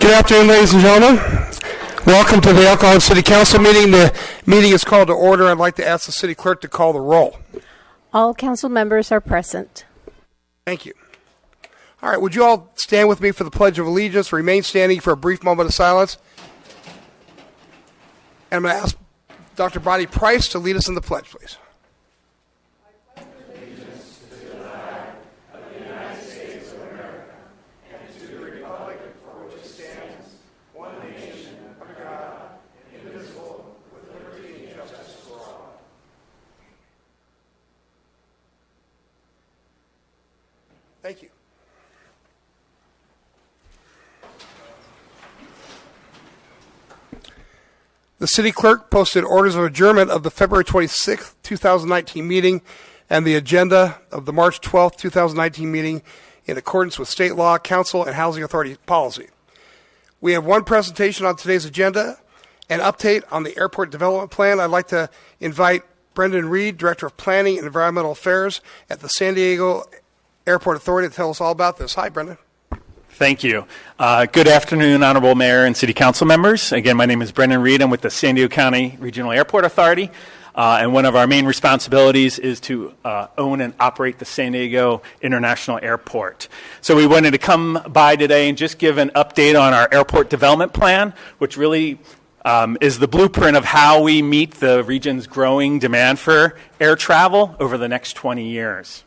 Good afternoon, ladies and gentlemen. Welcome to the Cajon City Council meeting. The meeting is called to order. I'd like to ask the city clerk to call the roll. All council members are present. Thank you. All right, would you all stand with me for the Pledge of Allegiance? Remain standing for a brief moment of silence. And I'm going to ask Dr. Bonnie Price to lead us in the pledge, please. Thank you. The city clerk posted orders of adjournment of the February 26th, 2019 meeting and the agenda of the March 12th, 2019 meeting in accordance with state law, council, and housing authority policy. We have one presentation on today's agenda, an update on the airport development plan. I'd like to invite Brendan Reed, Director of Planning and Environmental Affairs at the San Diego Airport Authority, to tell us all about this. Hi, Brendan. Thank you. Good afternoon, Honorable Mayor and City Council members. Again, my name is Brendan Reed. I'm with the San Diego County Regional Airport Authority, and one of our main responsibilities is to own and operate the San Diego International Airport. So we wanted to come by today and just give an update on our airport development plan, which really is the blueprint of how we meet the region's growing demand for air travel over the next 20 years.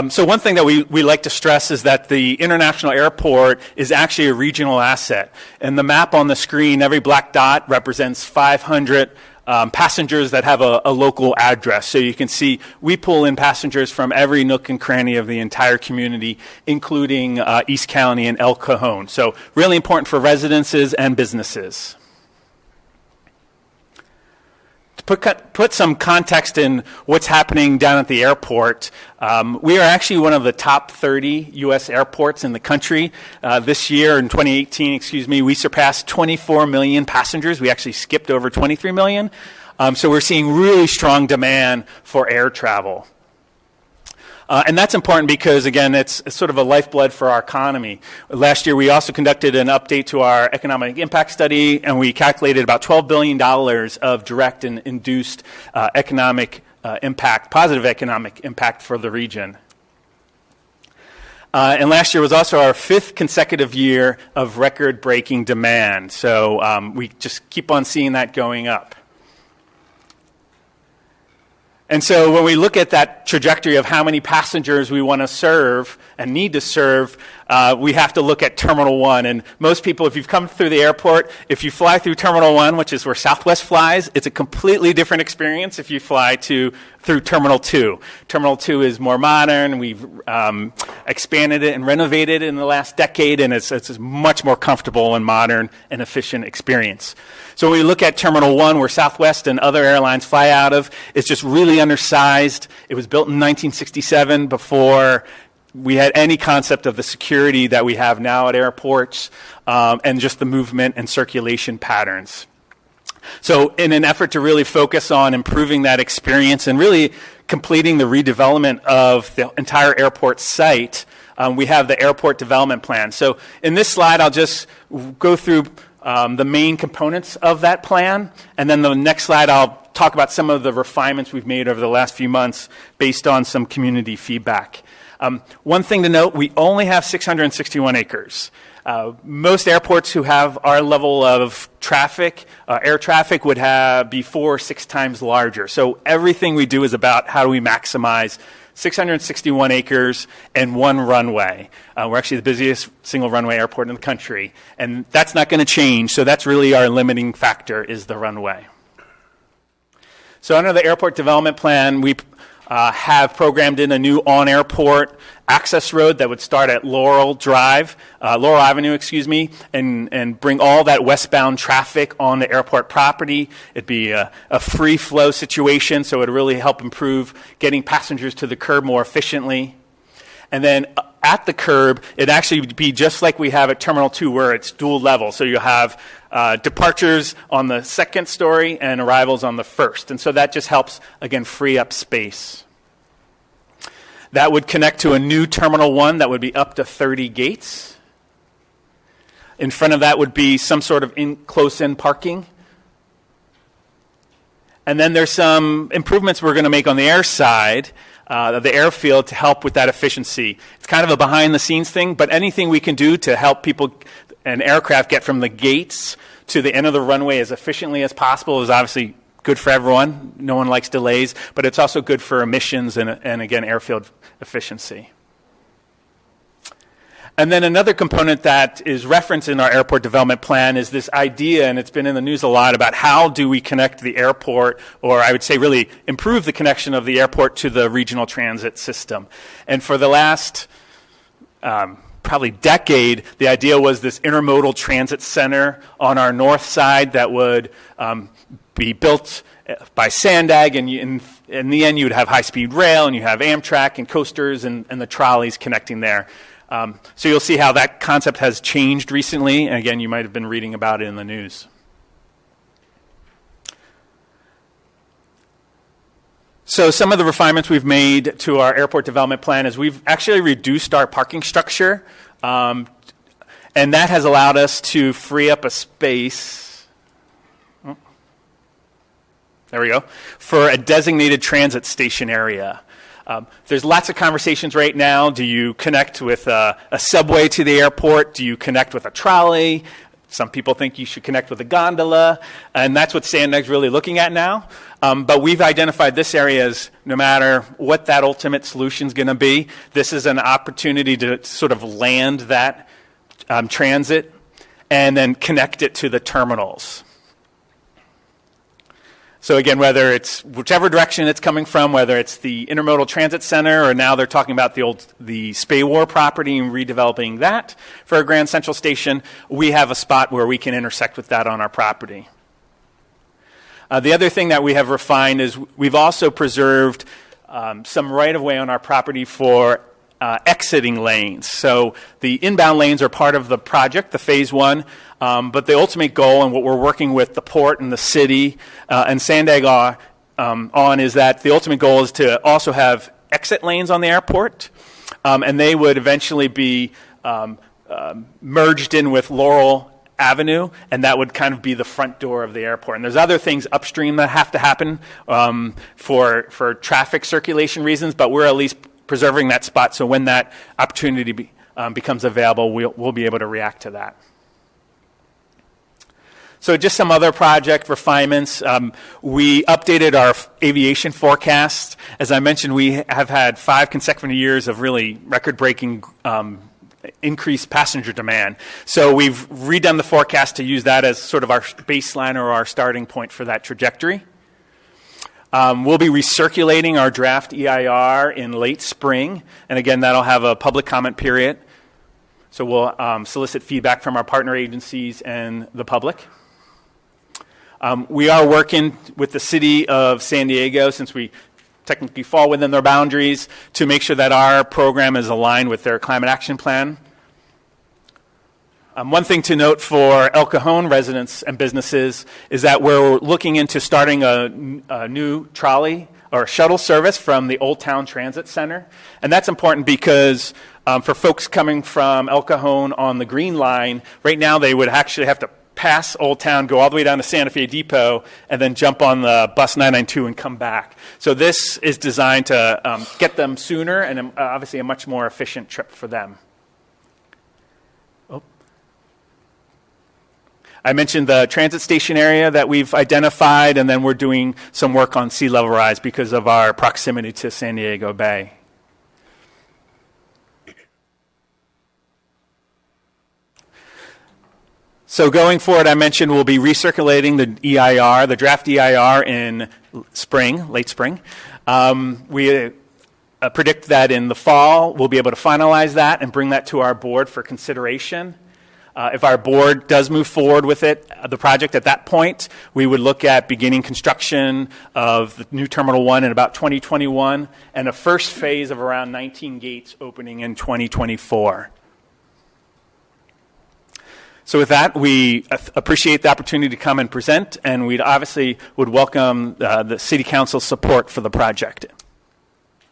So one thing that we like to stress is that the international airport is actually a regional asset. And the map on the screen, every black dot represents 500 passengers that have a local address. So you can see we pull in passengers from every nook and cranny of the entire community, including East County and El Cajon. So really important for residences and businesses. Put some context in what's happening down at the airport. We are actually one of the top 30 U.S. airports in the country. This year, in 2018, we surpassed 24 million passengers. We actually skipped over 23 million. So we're seeing really strong demand for air travel. And that's important because, again, it's sort of a lifeblood for our economy. Last year, we also conducted an update to our economic impact study, and we calculated about $12 billion of direct and induced economic impact, positive economic impact for the region. And last year was also our 5th consecutive year of record-breaking demand. So we just keep on seeing that going up. And so when we look at that trajectory of how many passengers we want to serve and need to serve, we have to look at Terminal 1. And most people, if you've come through the airport, if you fly through Terminal 1, which is where Southwest flies, it's a completely different experience if you fly through Terminal 2. Terminal 2 is more modern. We've expanded it and renovated it in the last decade, and it's a much more comfortable and modern and efficient experience. So when we look at Terminal 1, where Southwest and other airlines fly out of, it's just really undersized. It was built in 1967 before we had any concept of the security that we have now at airports, and just the movement and circulation patterns. So in an effort to really focus on improving that experience and really completing the redevelopment of the entire airport site, we have the airport development plan. So in this slide, I'll just go through the main components of that plan, and then the next slide I'll talk about some of the refinements we've made over the last few months based on some community feedback. One thing to note, we only have 661 acres. Most airports who have our level of traffic, air traffic, would be 4 or 6 times larger. So everything we do is about how do we maximize 661 acres and 1 runway. We're actually the busiest single runway airport in the country, and that's not going to change. So that's really our limiting factor, is the runway. So under the airport development plan, we have programmed in a new on-airport access road that would start at Laurel Avenue, and bring all that westbound traffic on the airport property. It'd be a free flow situation, so it would really help improve getting passengers to the curb more efficiently. And then at the curb, it'd actually be just like we have at Terminal 2, where it's dual level. So you'll have departures on the second story and arrivals on the first. And so that just helps, again, free up space. That would connect to a new Terminal 1 that would be up to 30 gates. In front of that would be some sort of close-in parking. And then there's some improvements we're going to make on the air side of the airfield to help with that efficiency. It's kind of a behind-the-scenes thing, but anything we can do to help people and aircraft get from the gates to the end of the runway as efficiently as possible is obviously good for everyone. No one likes delays, but it's also good for emissions and again, airfield efficiency. And then another component that is referenced in our airport development plan is this idea, and it's been in the news a lot, about how do we connect the airport, or I would say really improve the connection of the airport to the regional transit system. And for the last probably decade, the idea was this intermodal transit center on our north side that would be built by Sandag, and in the end you would have high-speed rail, and you have Amtrak and coasters and the trolleys connecting there. So you'll see how that concept has changed recently, and again, you might have been reading about it in the news. So some of the refinements we've made to our airport development plan is we've actually reduced our parking structure, and that has allowed us to free up a space, there we go, for a designated transit station area. There's lots of conversations right now. Do you connect with a subway to the airport? Do you connect with a trolley? Some people think you should connect with a gondola, and that's what Sandag's really looking at now. But we've identified this area as, no matter what that ultimate solution is going to be, this is an opportunity to sort of land that transit and then connect it to the terminals. So again, whether it's whichever direction it's coming from, whether it's the intermodal transit center, or now they're talking about the Spay War property and redeveloping that for a Grand Central Station, we have a spot where we can intersect with that on our property. The other thing that we have refined is we've also preserved some right-of-way on our property for exiting lanes. So the inbound lanes are part of the project, the phase one, but the ultimate goal and what we're working with the port and the city and Sandag on is that the ultimate goal is to also have exit lanes on the airport, and they would eventually be merged in with Laurel Avenue, and that would kind of be the front door of the airport. And there's other things upstream that have to happen for traffic circulation reasons, but we're at least preserving that spot, so when that opportunity becomes available, we'll be able to react to that. So just some other project refinements. We updated our aviation forecast. As I mentioned, we have had 5 consecutive years of really record-breaking increased passenger demand. So we've redone the forecast to use that as sort of our baseline or our starting point for that trajectory. We'll be recirculating our draft EIR in late spring, and again, that'll have a public comment period. So we'll solicit feedback from our partner agencies and the public. We are working with the city of San Diego, since we technically fall within their boundaries, to make sure that our program is aligned with their climate action plan. One thing to note for El Cajon residents and businesses is that we're looking into starting a new trolley or shuttle service from the Old Town Transit Center. And that's important because for folks coming from El Cajon on the Green Line, right now they would actually have to pass Old Town, go all the way down to Santa Fe Depot, and then jump on the bus 992 and come back. So this is designed to get them sooner and obviously a much more efficient trip for them. I mentioned the transit station area that we've identified, and then we're doing some work on sea level rise because of our proximity to San Diego Bay. So going forward, I mentioned we'll be recirculating the EIR, the draft EIR in spring, late spring. We predict that in the fall we'll be able to finalize that and bring that to our board for consideration. If our board does move forward with it, the project at that point, we would look at beginning construction of the new Terminal 1 in about 2021 and a first phase of around 19 gates opening in 2024. So with that, we appreciate the opportunity to come and present, and we obviously would welcome the City Council's support for the project.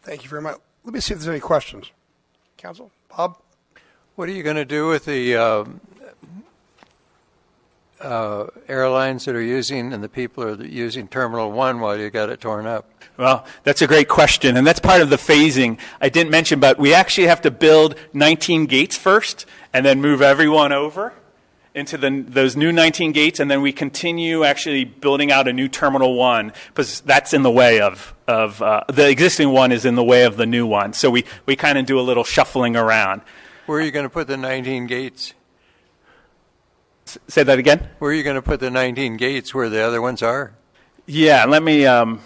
Thank you very much. Let me see if there's any questions. Council? Bob? What are you going to do with the airlines that are using and the people are using Terminal 1 while you got it torn up? Well, that's a great question, and that's part of the phasing. I didn't mention, but we actually have to build 19 gates first and then move everyone over into those new 19 gates, and then we continue actually building out a new Terminal 1 because that's in the way of the existing one is in the way of the new one. So we kind of do a little shuffling around. Where are you going to put the 19 gates? Say that again? Where are you going to put the 19 gates where the other ones are? Yeah, let me I'll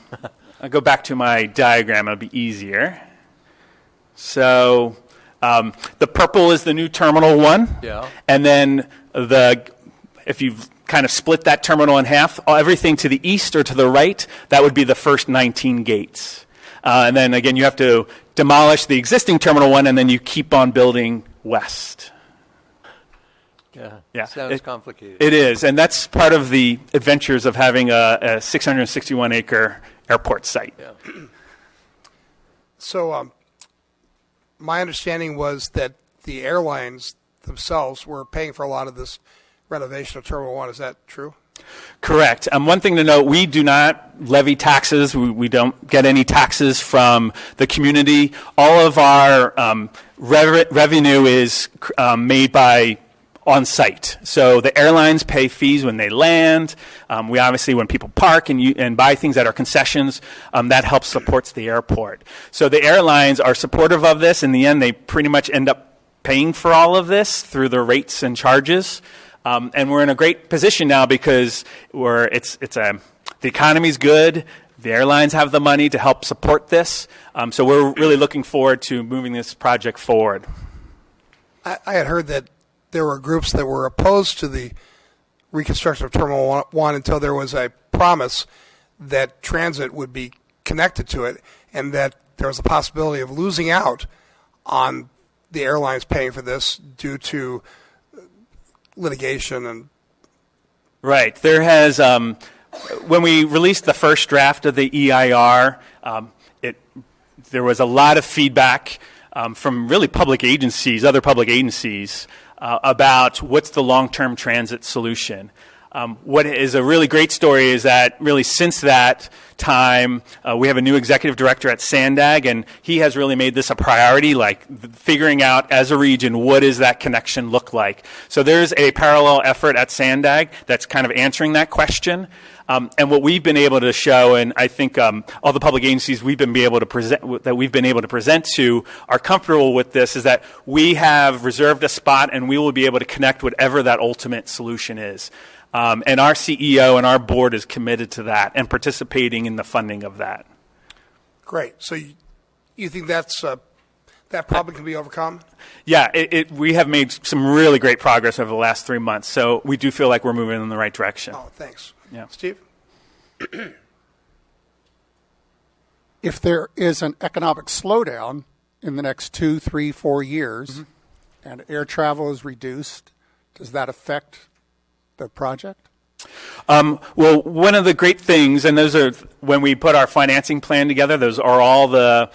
go back to my diagram. It'll be easier. So the purple is the new Terminal 1. Yeah. And then if you've kind of split that terminal in half, everything to the east or to the right, that would be the first 19 gates. And then again, you have to demolish the existing Terminal 1, and then you keep on building west. Yeah. Sounds complicated. It is, and that's part of the adventures of having a 661-acre airport site. Yeah. So my understanding was that the airlines themselves were paying for a lot of this renovation of Terminal 1. Is that true? Correct. One thing to note, we do not levy taxes. We don't get any taxes from the community. All of our revenue is made by on-site. So the airlines pay fees when they land. We obviously, when people park and buy things at our concessions, that helps supports the airport. So the airlines are supportive of this. In the end, they pretty much end up paying for all of this through the rates and charges. And we're in a great position now because the economy's good. The airlines have the money to help support this. So we're really looking forward to moving this project forward. I had heard that there were groups that were opposed to the reconstruction of Terminal 1 until there was a promise that transit would be connected to it and that there was a possibility of losing out on the airlines paying for this due to litigation and right. There has when we released the first draft of the EIR, there was a lot of feedback from really public agencies, other public agencies, about what's the long-term transit solution. What is a really great story is that really since that time, we have a new executive director at Sandag, and he has really made this a priority, like figuring out as a region what does that connection look like. So there's a parallel effort at Sandag that's kind of answering that question. And what we've been able to show, and I think all the public agencies we've been able to present to are comfortable with this, is that we have reserved a spot and we will be able to connect whatever that ultimate solution is. And our CEO and our board is committed to that and participating in the funding of that. Great. So you think that problem can be overcome? Yeah, we have made some really great progress over the last 3 months. So we do feel like we're moving in the right direction. Oh, thanks. Yeah. Steve? If there is an economic slowdown in the next 2, 3, 4 years and air travel is reduced, does that affect the project? Well, one of the great things, and those are when we put our financing plan together, those are all the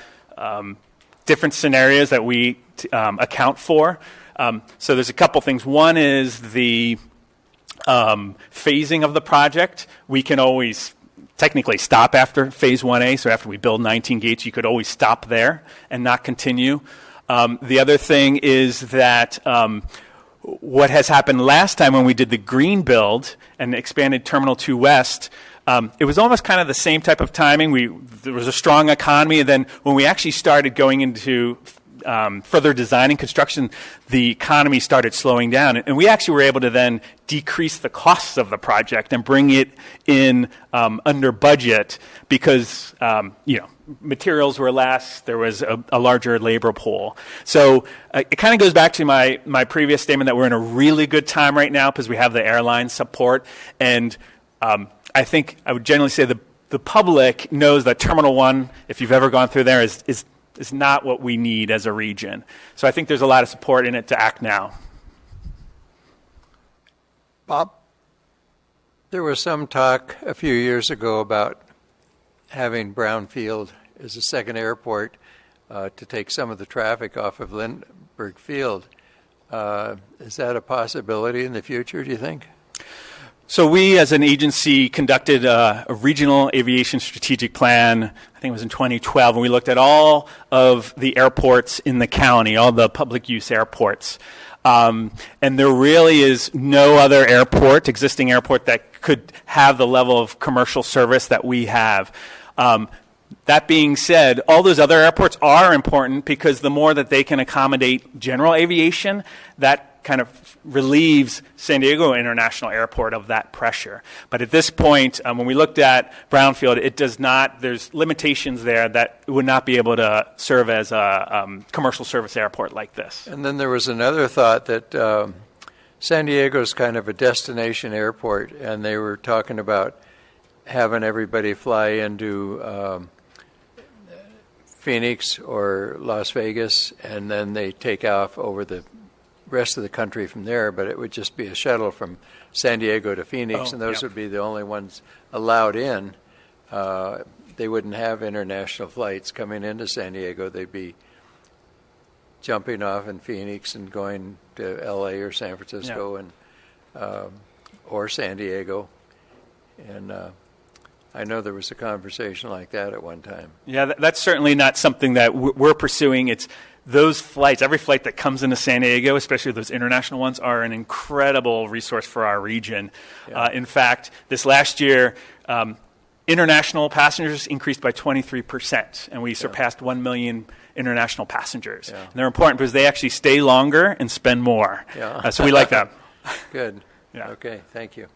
different scenarios that we account for. So there's a couple things. One is the phasing of the project. We can always technically stop after phase 1A. So after we build 19 gates, you could always stop there and not continue. The other thing is that what has happened last time when we did the green build and expanded Terminal 2 West, it was almost kind of the same type of timing. There was a strong economy, and then when we actually started going into further design and construction, the economy started slowing down. And we actually were able to then decrease the costs of the project and bring it in under budget because, materials were less, there was a larger labor pool. So it kind of goes back to my previous statement that we're in a really good time right now because we have the airline support. And I think I would generally say the public knows that Terminal 1, if you've ever gone through there, is not what we need as a region. So I think there's a lot of support in it to act now. Bob? There was some talk a few years ago about having Brownfield as a second airport. to take some of the traffic off of Lindbergh Field. Is that a possibility in the future, do you think? So we, as an agency, conducted a regional aviation strategic plan, I think it was in 2012, and we looked at all of the airports in the county, all the public use airports. And there really is no other airport, existing airport, that could have the level of commercial service that we have. That being said, all those other airports are important because the more that they can accommodate general aviation, that kind of relieves San Diego International Airport of that pressure. But at this point, when we looked at Brownfield, it does not, there's limitations there that would not be able to serve as a commercial service airport like this. And then there was another thought that San Diego's kind of a destination airport, and they were talking about having everybody fly into Phoenix or Las Vegas, and then they take off over the rest of the country from there, but it would just be a shuttle from San Diego to Phoenix, and those would be the only ones allowed in. They wouldn't have international flights coming into San Diego. They'd be jumping off in Phoenix and going to L.A. or San Francisco and or San Diego. And I know there was a conversation like that at one time. Yeah, that's certainly not something that we're pursuing. It's those flights, every flight that comes into San Diego, especially those international ones, are an incredible resource for our region. Yeah. In fact, this last year, international passengers increased by 23%, and we surpassed 1 million international passengers. Yeah. And they're important because they actually stay longer and spend more. Yeah. So we like that. Good. Yeah. Okay, thank you.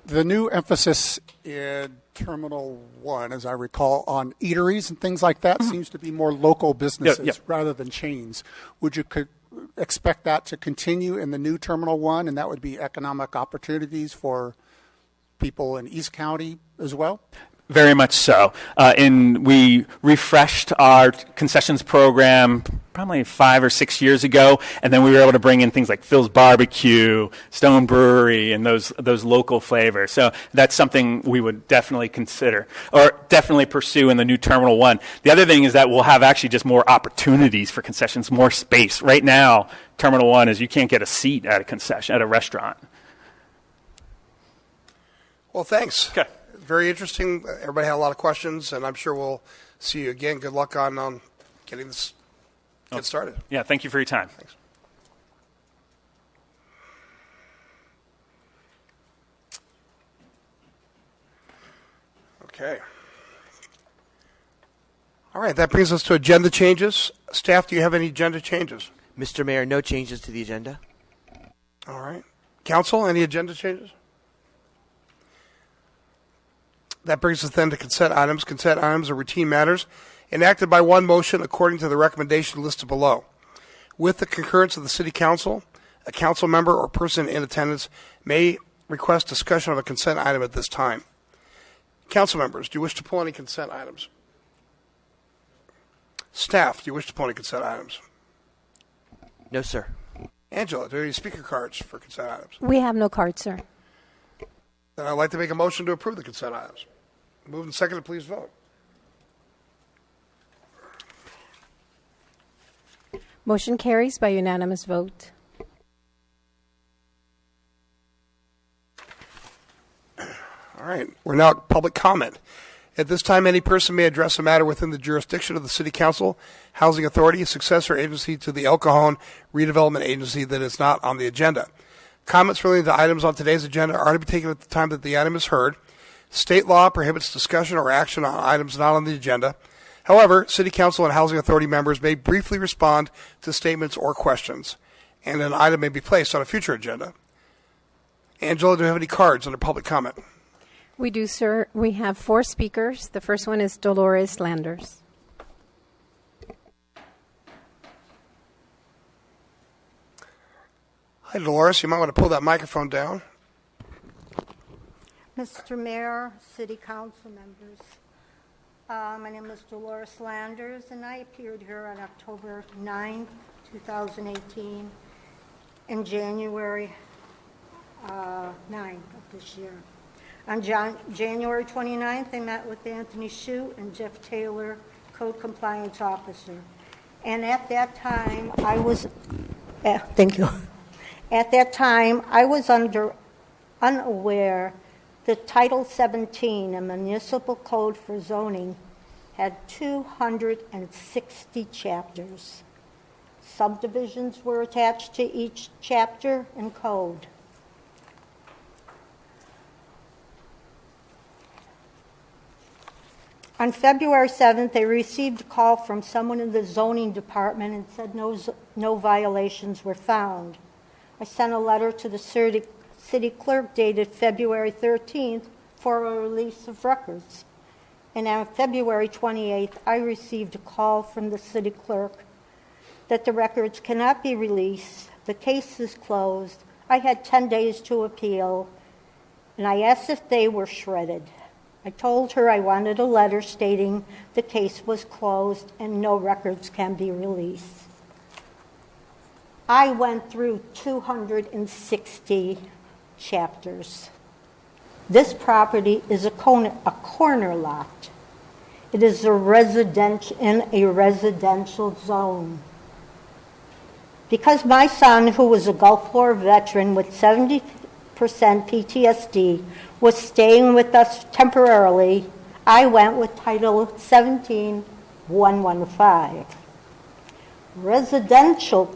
The new emphasis in Terminal 1, as I recall, on eateries and things like that seems to be more local businesses rather than chains. Would you expect that to continue in the new Terminal 1, and that would be economic opportunities for people in East County as well? Very much so. And we refreshed our concessions program probably 5 or 6 years ago, and then we were able to bring in things like Phil's Barbecue, Stone Brewery, and those local flavors. So that's something we would definitely consider, or definitely pursue in the new Terminal 1. The other thing is that we'll have actually just more opportunities for concessions, more space. Right now, Terminal 1 is you can't get a seat at a concession, at a restaurant. Well, thanks. Okay. Very interesting. Everybody had a lot of questions, and I'm sure we'll see you again. Good luck on getting this get started. Yeah, thank you for your time. Thanks. Okay. All right, that brings us to agenda changes. Staff, do you have any agenda changes? Mr. Mayor, no changes to the agenda. All right. Council, any agenda changes? That brings us then to consent items. Consent items are routine matters enacted by one motion according to the recommendation listed below. With the concurrence of the City Council, a council member or person in attendance may request discussion of a consent item at this time. Council members, do you wish to pull any consent items? Staff, do you wish to pull any consent items? No, sir. Angela, do you have any speaker cards for consent items? We have no card, sir. Then I'd like to make a motion to approve the consent items. Moved and seconded, please vote. Motion carries by unanimous vote. All right, we're now at public comment. At this time, any person may address a matter within the jurisdiction of the City Council, Housing Authority, a successor agency to the El Cajon Redevelopment Agency that is not on the agenda. Comments relating to items on today's agenda are to be taken at the time that the item is heard. State law prohibits discussion or action on items not on the agenda. However, City Council and Housing Authority members may briefly respond to statements or questions, and an item may be placed on a future agenda. Angela, do you have any cards under public comment? We do, sir. We have 4 speakers. The first one is Dolores Landers. Hi, Dolores. You might want to pull that microphone down. Mr. Mayor, City Council members, my name is Dolores Landers, and I appeared here on October 9, 2018, and January 9 of this year. On January 29th, I met with Anthony Shute and Jeff Taylor, Code Compliance Officer. And at that time, I was, thank you. At that time, I was unaware that Title 17, a municipal code for zoning, had 260 chapters. Subdivisions were attached to each chapter and code. On February 7th, I received a call from someone in the zoning department and said no violations were found. I sent a letter to the city clerk dated February 13th for a release of records. And on February 28th, I received a call from the city clerk that the records cannot be released, the case is closed. I had 10 days to appeal, and I asked if they were shredded. I told her I wanted a letter stating the case was closed and no records can be released. I went through 260 chapters. This property is a corner lot. It is in a residential zone. Because my son, who was a Gulf War veteran with 70% PTSD, was staying with us temporarily, I went with Title 17-115. Residential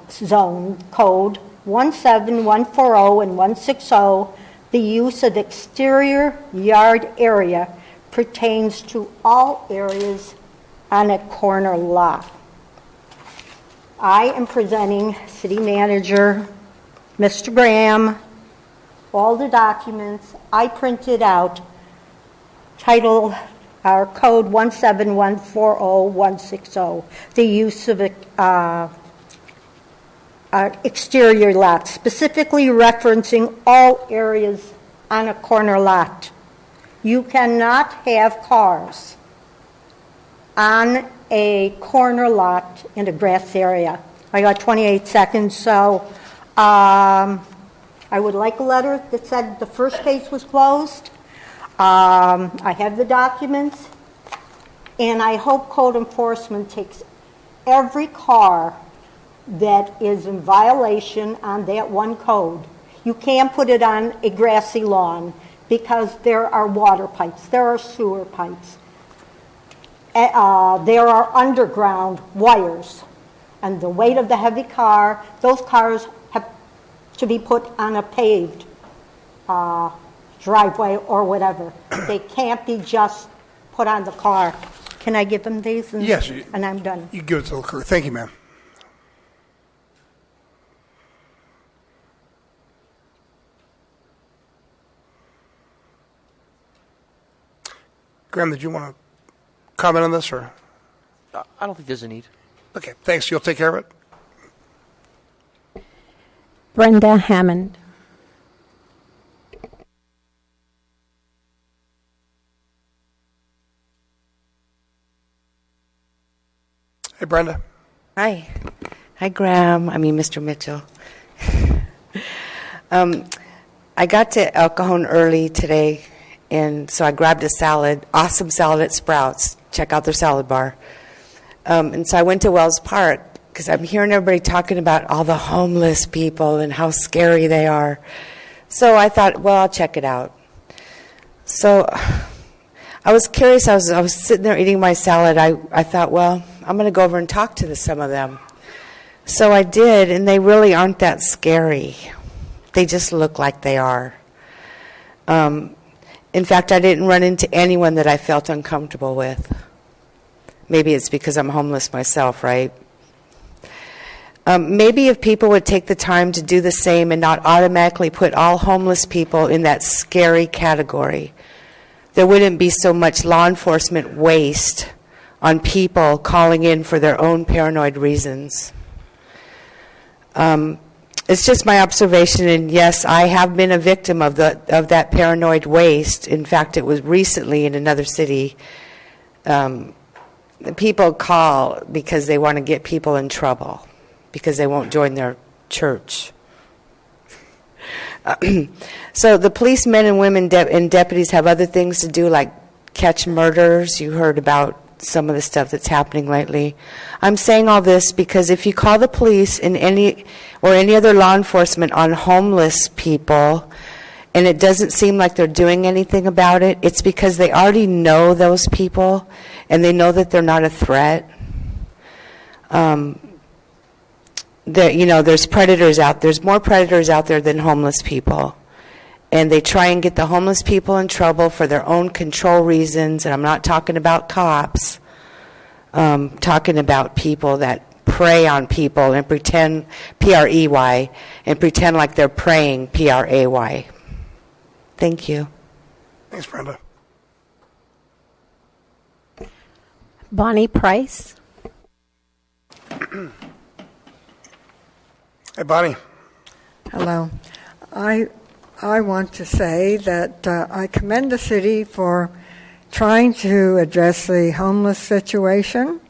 zone code 17140 and 160, the use of exterior yard area pertains to all areas on a corner lot. I am presenting City Manager, Mr. Graham, all the documents I printed out, title our code 17140-160, the use of exterior lots, specifically referencing all areas on a corner lot. You cannot have cars on a corner lot in a grass area. I got 28 seconds, so I would like a letter that said the first case was closed. I have the documents, and I hope code enforcement takes every car that is in violation on that one code. You can't put it on a grassy lawn because there are water pipes, there are sewer pipes, there are underground wires, and the weight of the heavy car, those cars have to be put on a paved driveway or whatever. They can't be just put on the car. Can I give them these? Yes. And I'm done. You give it to the clerk. Thank you, ma'am. Graham, did you want to comment on this, or? I don't think there's a need. Okay, thanks. You'll take care of it? Brenda Hammond. Hey, Brenda. Hi. Hi, Graham. Mr. Mitchell. I got to El Cajon early today, and so I grabbed a salad, awesome salad at Sprouts. Check out their salad bar. And so I went to Wells Park because I'm hearing everybody talking about all the homeless people and how scary they are. So I thought, well, I'll check it out. So I was curious. I was sitting there eating my salad. I thought, well, I'm going to go over and talk to some of them. So I did, and they really aren't that scary. They just look like they are. In fact, I didn't run into anyone that I felt uncomfortable with. Maybe it's because I'm homeless myself, right? Maybe if people would take the time to do the same and not automatically put all homeless people in that scary category, there wouldn't be so much law enforcement waste on people calling in for their own paranoid reasons. It's just my observation, and yes, I have been a victim of that paranoid waste. In fact, it was recently in another city. People call because they want to get people in trouble because they won't join their church. So the policemen and women and deputies have other things to do, like catch murders. You heard about some of the stuff that's happening lately. I'm saying all this because if you call the police or any other law enforcement on homeless people, and it doesn't seem like they're doing anything about it, it's because they already know those people, and they know that they're not a threat. There's predators out. There's more predators out there than homeless people. And they try and get the homeless people in trouble for their own control reasons. And I'm not talking about cops. Talking about people that prey on people and pretend, P-R-E-Y, and pretend like they're praying, P-R-A-Y. Thank you. Thanks, Brenda. Bonnie Price. Hey, Bonnie. Hello. I want to say that I commend the city for trying to address the homeless situation.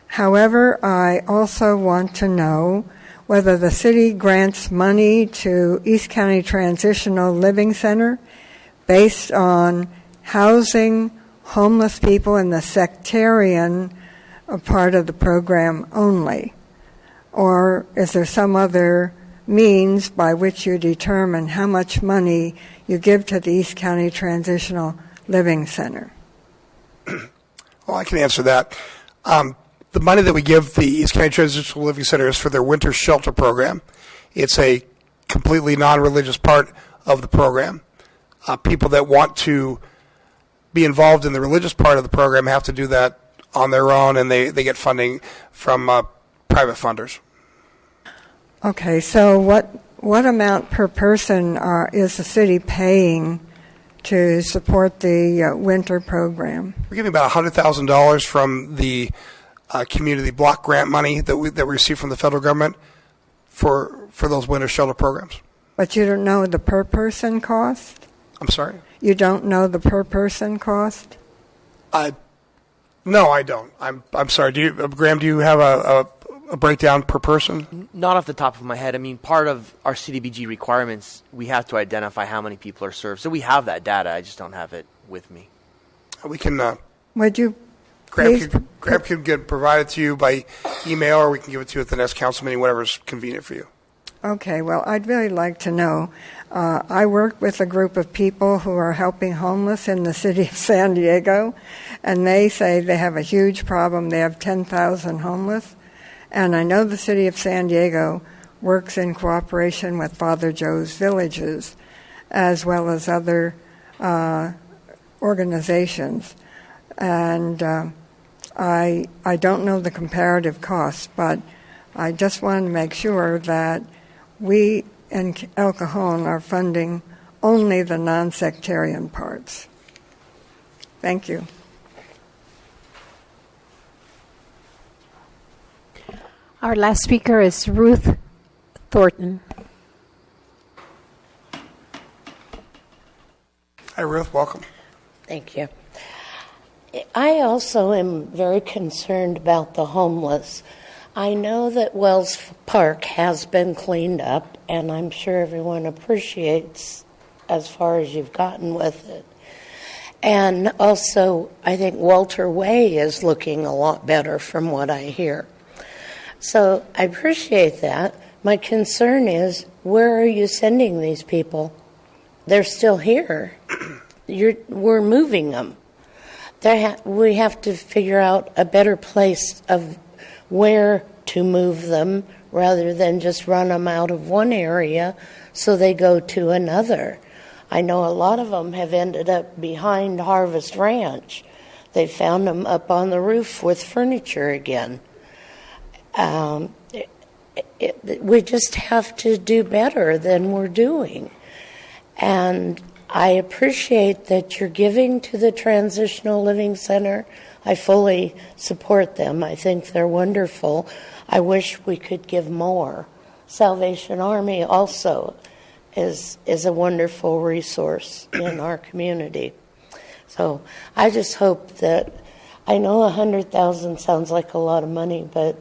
However, I also want to know whether the city grants money to East County Transitional Living Center based on housing homeless people in the sectarian part of the program only. Or is there some other means by which you determine how much money you give to the East County Transitional Living Center? Well, I can answer that. The money that we give the East County Transitional Living Center is for their winter shelter program. It's a completely non-religious part of the program. People that want to be involved in the religious part of the program have to do that on their own, and they get funding from private funders. Okay, so what amount per person is the city paying to support the winter program? We're giving about $100,000 from the community block grant money that we receive from the federal government for those winter shelter programs. But you don't know the per person cost? I'm sorry? You don't know the per person cost? No, I don't. I'm sorry. Graham, do you have a breakdown per person? Not off the top of my head. I mean, part of our CDBG requirements, we have to identify how many people are served. So we have that data. I just don't have it with me. We can. Would you Graham can get provided to you by email, or we can give it to you at the next council meeting, whatever's convenient for you. Okay, well, I'd really like to know. I work with a group of people who are helping homeless in the city of San Diego, and they say they have a huge problem. They have 10,000 homeless, and I know the city of San Diego works in cooperation with Father Joe's Villages, as well as other organizations. And I don't know the comparative costs, but I just want to make sure that we in El Cajon are funding only the non-sectarian parts. Thank you. Our last speaker is Ruth Thornton. Hi, Ruth. Welcome. Thank you. I also am very concerned about the homeless. I know that Wells Park has been cleaned up, and I'm sure everyone appreciates as far as you've gotten with it. And also, I think Walter Way is looking a lot better from what I hear. So I appreciate that. My concern is, where are you sending these people? They're still here. We're moving them. We have to figure out a better place of where to move them rather than just run them out of one area so they go to another. I know a lot of them have ended up behind Harvest Ranch. They found them up on the roof with furniture again. We just have to do better than we're doing. And I appreciate that you're giving to the Transitional Living Center. I fully support them. I think they're wonderful. I wish we could give more. Salvation Army also is a wonderful resource in our community. So I just hope that, I know 100,000 sounds like a lot of money, but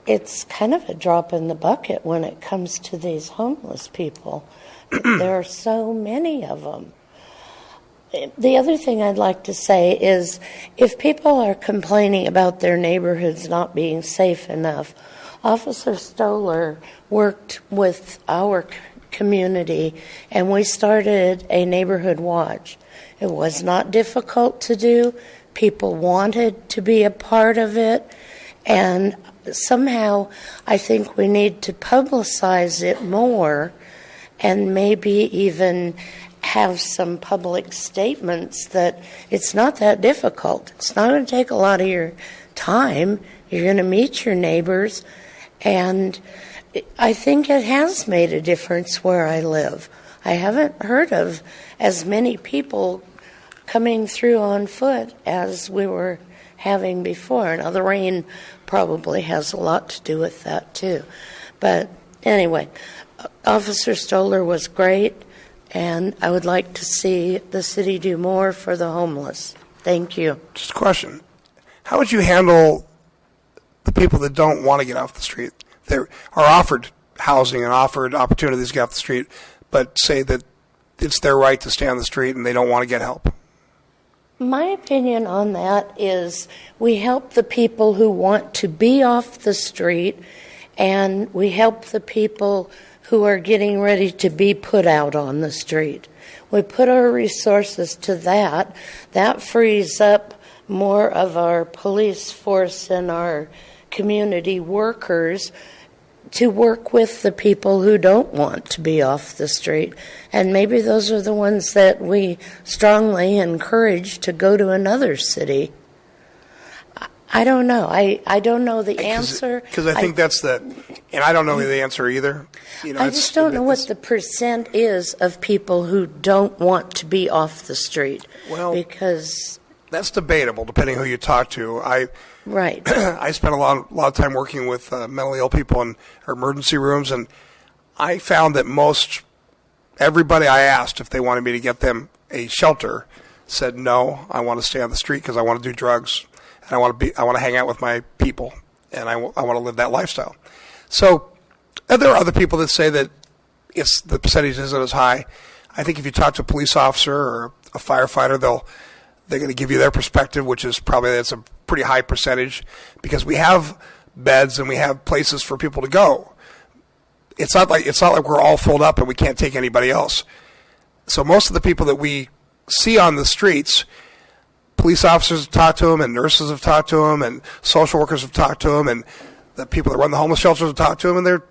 it's kind of a drop in the bucket when it comes to these homeless people. There are so many of them. The other thing I'd like to say is if people are complaining about their neighborhoods not being safe enough, Officer Stoller worked with our community and we started a neighborhood watch. It was not difficult to do. People wanted to be a part of it, and somehow I think we need to publicize it more and maybe even have some public statements that it's not that difficult. It's not going to take a lot of your time. You're going to meet your neighbors, and I think it has made a difference where I live. I haven't heard of as many people coming through on foot as we were having before. Now, the rain probably has a lot to do with that, too. But anyway, Officer Stoller was great, and I would like to see the city do more for the homeless. Thank you. Just a question. How would you handle the people that don't want to get off the street? They are offered housing and offered opportunities to get off the street, but say that it's their right to stay on the street and they don't want to get help. My opinion on that is we help the people who want to be off the street, and we help the people who are getting ready to be put out on the street. We put our resources to that. That frees up more of our police force and our community workers to work with the people who don't want to be off the street. And maybe those are the ones that we strongly encourage to go to another city. I don't know. I don't know the answer. Because I think that's the, and I don't know the answer either. You know, I just don't know what the percent is of people who don't want to be off the street. Well, because that's debatable depending who you talk to. Right. I spent a lot of time working with mentally ill people in emergency rooms, and I found that everybody I asked if they wanted me to get them a shelter said no. I want to stay on the street because I want to do drugs, and I want to hang out with my people, and I want to live that lifestyle. So there are other people that say that the percentage isn't as high. I think if you talk to a police officer or a firefighter, they're going to give you their perspective, which is that's a pretty high percentage because we have beds and we have places for people to go. It's not like we're all filled up and we can't take anybody else. So most of the people that we see on the streets, police officers have talked to them, and nurses have talked to them, and social workers have talked to them, and the people that run the homeless shelters have talked to them, and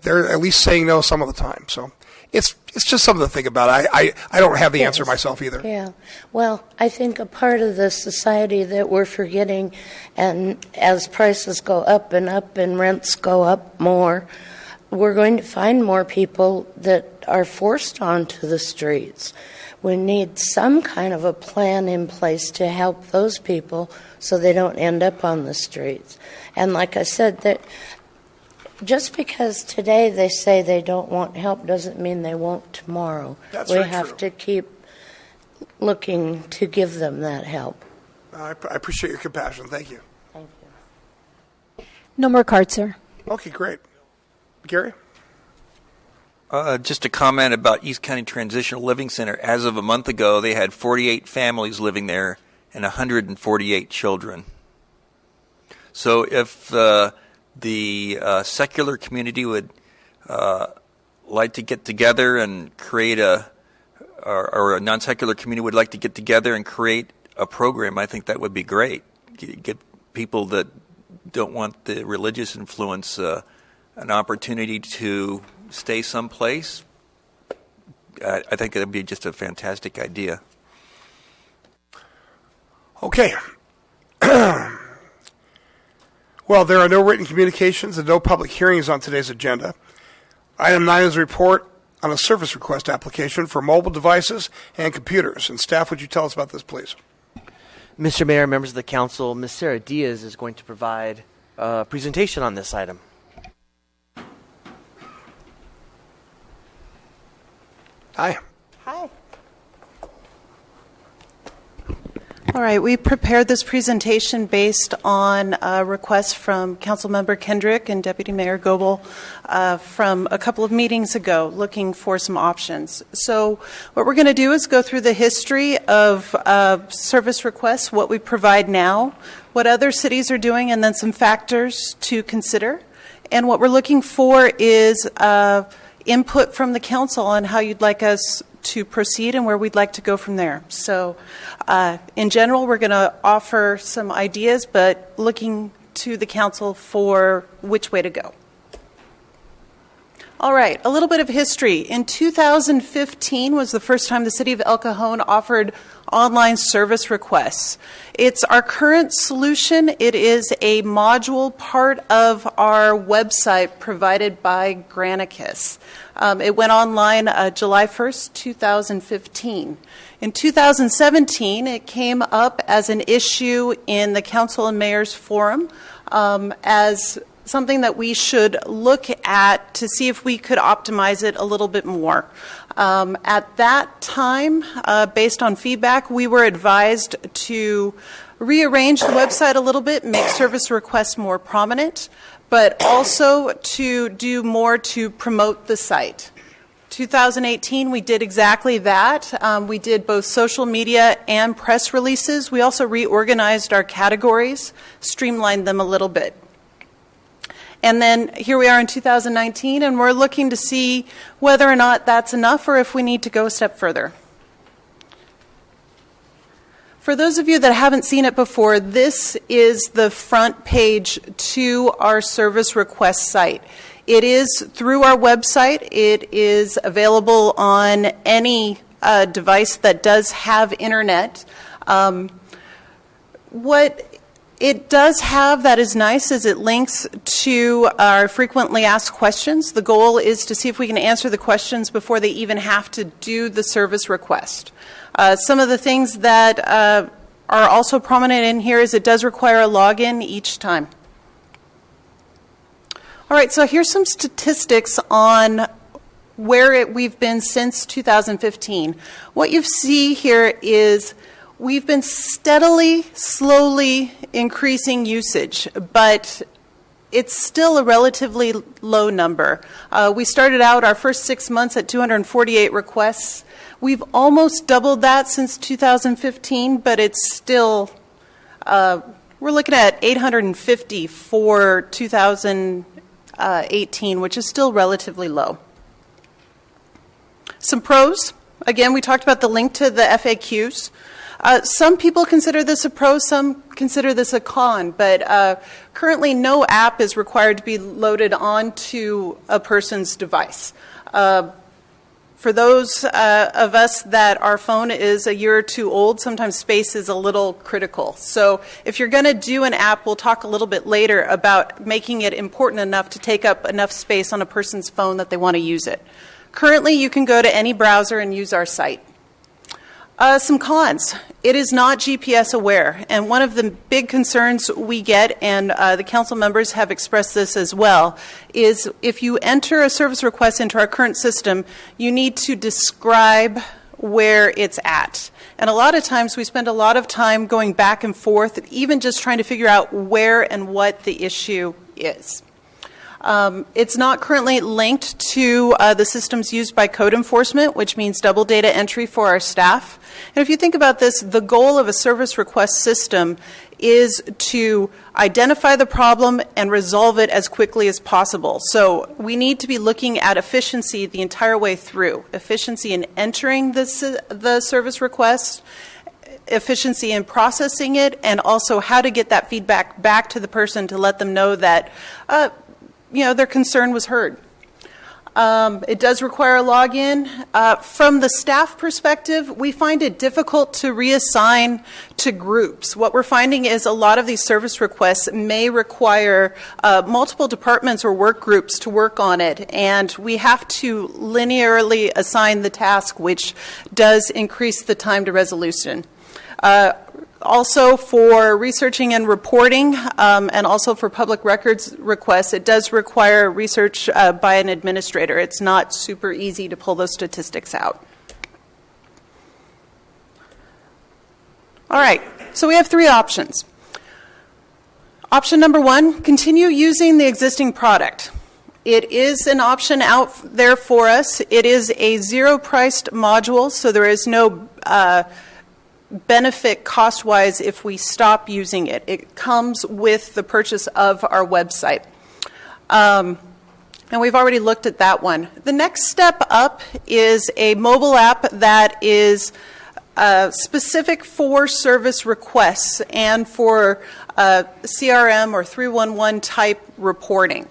they're at least saying no some of the time. So it's just something to think about. I don't have the answer myself either. Yeah. Well, I think a part of the society that we're forgetting, and as prices go up and rents go up more, we're going to find more people that are forced onto the streets. We need some kind of a plan in place to help those people so they don't end up on the streets. And like I said, that just because today they say they don't want help doesn't mean they won't tomorrow. That's we very have true. to keep looking to give them that help. I appreciate your compassion. Thank you. Thank you. No more cards, sir. Okay, great. Gary? Just a comment about East County Transitional Living Center. As of a month ago, they had 48 families living there and 148 children. So if the secular community would like to get together and create or a non-secular community would like to get together and create a program, I think that would be great. Get people that don't want the religious influence an opportunity to stay someplace. I think it would be just a fantastic idea. Okay. Well, there are no written communications and no public hearings on today's agenda. Item 9 is a report on a service request application for mobile devices and computers. And staff, would you tell us about this, please? Mr. Mayor, members of the council, Ms. Sarah Diaz is going to provide a presentation on this item. Hi. Hi. All right, we prepared this presentation based on a request from Councilmember Kendrick and Deputy Mayor Goebel from a couple of meetings ago looking for some options. So what we're going to do is go through the history of service requests, what we provide now, what other cities are doing, and then some factors to consider. And what we're looking for is input from the council on how you'd like us to proceed and where we'd like to go from there. So in general, we're going to offer some ideas, but looking to the council for which way to go. All right, a little bit of history. In 2015 was the first time the city of El Cajon offered online service requests. It's our current solution. It is a module part of our website provided by Granicus. It went online July 1st, 2015. In 2017, it came up as an issue in the Council and Mayors Forum as something that we should look at to see if we could optimize it a little bit more. At that time, based on feedback, we were advised to rearrange the website a little bit, make service requests more prominent, but also to do more to promote the site. 2018, we did exactly that. We did both social media and press releases. We also reorganized our categories, streamlined them a little bit. And then here we are in 2019, and we're looking to see whether or not that's enough or if we need to go a step further. For those of you that haven't seen it before, this is the front page to our service request site. It is through our website. It is available on any device that does have internet. What it does have that is nice is it links to our frequently asked questions. The goal is to see if we can answer the questions before they even have to do the service request. Some of the things that are also prominent in here is it does require a login each time. All right, so here's some statistics on where we've been since 2015. What you see here is we've been steadily, slowly increasing usage, but it's still a relatively low number. We started out our first 6 months at 248 requests. We've almost doubled that since 2015, but it's still, we're looking at 850 for 2018, which is still relatively low. Some pros. Again, we talked about the link to the FAQs. Some people consider this a pro, some consider this a con, but currently no app is required to be loaded onto a person's device. For those of us that our phone is a year or two old, sometimes space is a little critical. So if you're going to do an app, we'll talk a little bit later about making it important enough to take up enough space on a person's phone that they want to use it. Currently, you can go to any browser and use our site. Some cons. It is not GPS aware, and one of the big concerns we get, and the council members have expressed this as well, is if you enter a service request into our current system, you need to describe where it's at. And a lot of times we spend a lot of time going back and forth, even just trying to figure out where and what the issue is. It's not currently linked to the systems used by code enforcement, which means double data entry for our staff. And if you think about this, the goal of a service request system is to identify the problem and resolve it as quickly as possible. So we need to be looking at efficiency the entire way through. Efficiency in entering the service request, efficiency in processing it, and also how to get that feedback back to the person to let them know that their concern was heard. It does require a login. From the staff perspective, we find it difficult to reassign to groups. What we're finding is a lot of these service requests may require multiple departments or work groups to work on it, and we have to linearly assign the task, which does increase the time to resolution. Also for researching and reporting, and also for public records requests, it does require research by an administrator. It's not super easy to pull those statistics out. All right, So we have three options. Option number one, continue using the existing product. It is an option out there for us. It is a zero-priced module, so there is no benefit cost-wise if we stop using it. It comes with the purchase of our website. And we've already looked at that one. The next step up is a mobile app that is specific for service requests and for CRM or 311 type reporting.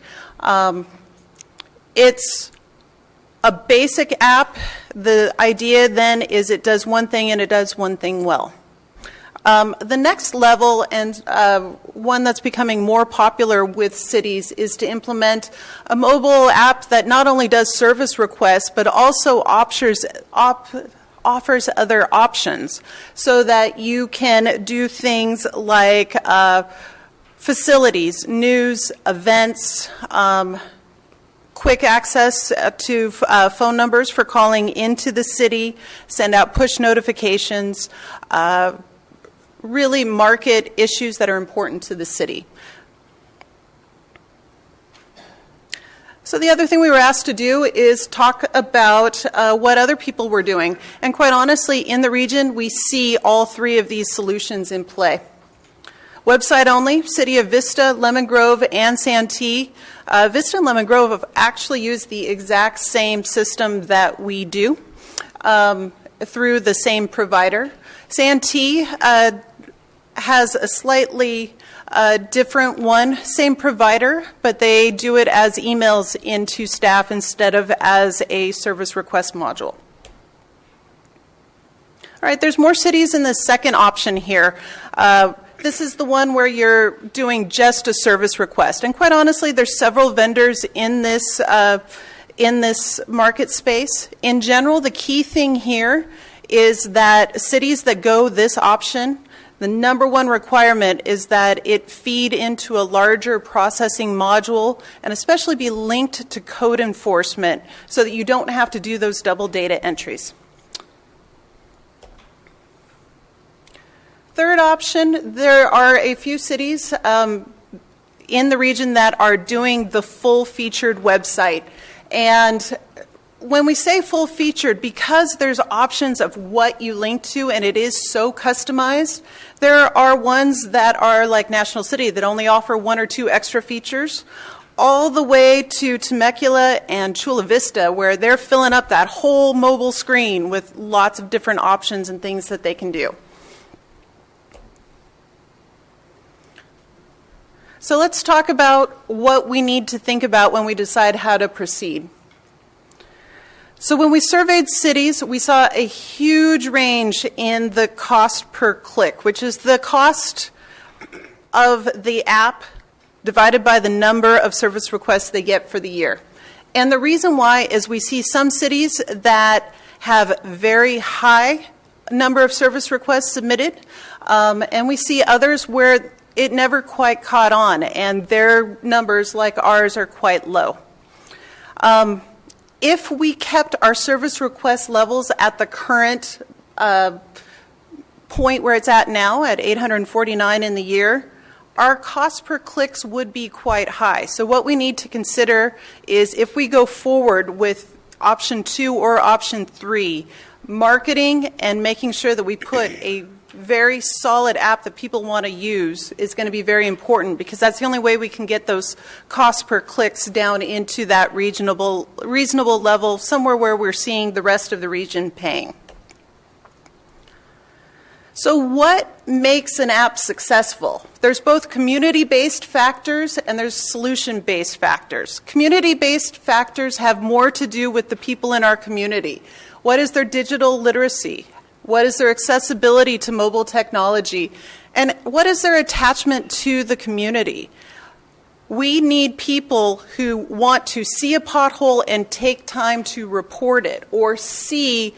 It's a basic app. The idea then is it does one thing and it does one thing well. The next level, and one that's becoming more popular with cities, is to implement a mobile app that not only does service requests but also offers other options, so that you can do things like facilities, news, events, quick access to phone numbers for calling into the city, send out push notifications, really market issues that are important to the city. So the other thing we were asked to do is talk about what other people were doing. And quite honestly, in the region, we see all three of these solutions in play. Website only, City of Vista, Lemon Grove, and Santee. Vista and Lemon Grove have actually used the exact same system that we do through the same provider. Santee has a slightly different one, same provider, but they do it as emails into staff instead of as a service request module. All right, there's more cities in the second option here. This is the one where you're doing just a service request. And quite honestly, there's several vendors in this market space. In general, the key thing here is that cities that go this option, the number one requirement is that it feed into a larger processing module and especially be linked to code enforcement so that you don't have to do those double data entries. Third option, there are a few cities in the region that are doing the full-featured website. And when we say full-featured, because there's options of what you link to and it is so customized, there are ones that are like National City that only offer one or two extra features, all the way to Temecula and Chula Vista, where they're filling up that whole mobile screen with lots of different options and things that they can do. So let's talk about what we need to think about when we decide how to proceed. So when we surveyed cities, we saw a huge range in the cost per click, which is the cost of the app divided by the number of service requests they get for the year. And the reason why is we see some cities that have very high number of service requests submitted, and we see others where it never quite caught on, and their numbers, like ours, are quite low. If we kept our service request levels at the current point where it's at now, at 849 in the year, our cost per clicks would be quite high. So what we need to consider is if we go forward with option 2 or option 3, marketing and making sure that we put a very solid app that people want to use is going to be very important, because that's the only way we can get those costs per clicks down into that reasonable level, somewhere where we're seeing the rest of the region paying. So what makes an app successful? There's both community-based factors and there's solution-based factors. Community-based factors have more to do with the people in our community. What is their digital literacy? What is their accessibility to mobile technology? And what is their attachment to the community? We need people who want to see a pothole and take time to report it, or see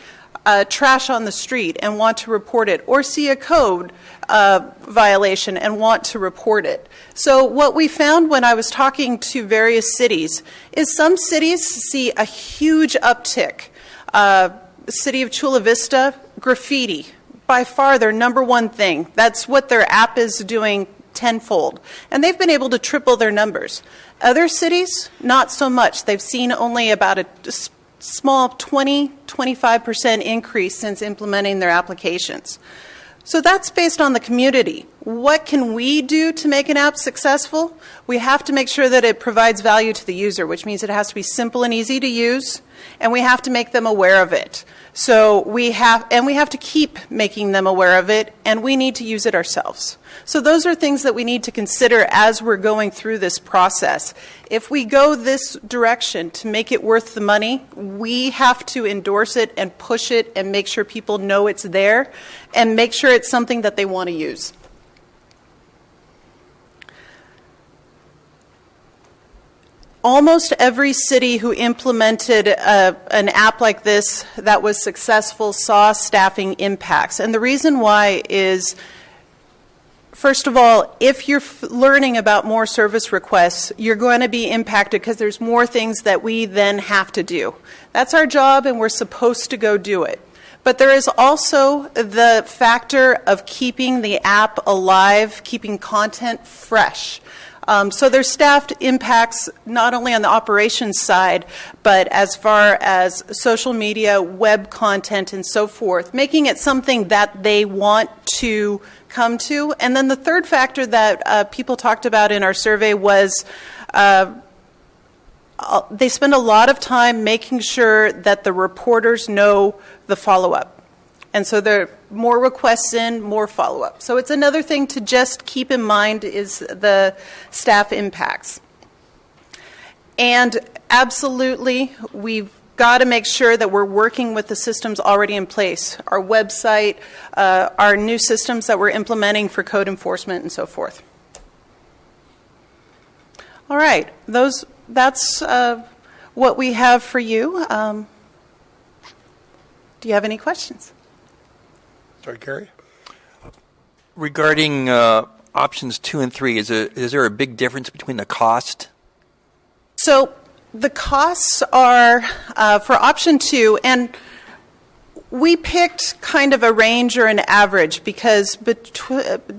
trash on the street and want to report it, or see a code violation and want to report it. So what we found when I was talking to various cities is some cities see a huge uptick. City of Chula Vista, graffiti by far their number one thing. That's what their app is doing tenfold. And they've been able to triple their numbers. Other cities, not so much. They've seen only about a small 20-25% increase since implementing their applications. So that's based on the community. What can we do to make an app successful? We have to make sure that it provides value to the user, which means it has to be simple and easy to use, and we have to make them aware of it. So we have to keep making them aware of it, and we need to use it ourselves. So those are things that we need to consider as we're going through this process. If we go this direction to make it worth the money, we have to endorse it and push it and make sure people know it's there and make sure it's something that they want to use. Almost every city who implemented an app like this that was successful saw staffing impacts. And the reason why is, first of all, if you're learning about more service requests, you're going to be impacted because there's more things that we then have to do. That's our job, and we're supposed to go do it. But there is also the factor of keeping the app alive, keeping content fresh. So there's staffed impacts not only on the operations side, but as far as social media, web content, and so forth, making it something that they want to come to. And then the third factor that people talked about in our survey was they spend a lot of time making sure that the reporters know the follow-up. And so there are more requests in, more follow-up. So it's another thing to just keep in mind is the staff impacts. And absolutely, we've got to make sure that we're working with the systems already in place. Our website, our new systems that we're implementing for code enforcement and so forth. All right, that's what we have for you. Do you have any questions? Sorry, Gary? Regarding options 2 and 3, is there a big difference between the cost? So the costs are for option 2, and we picked kind of a range or an average because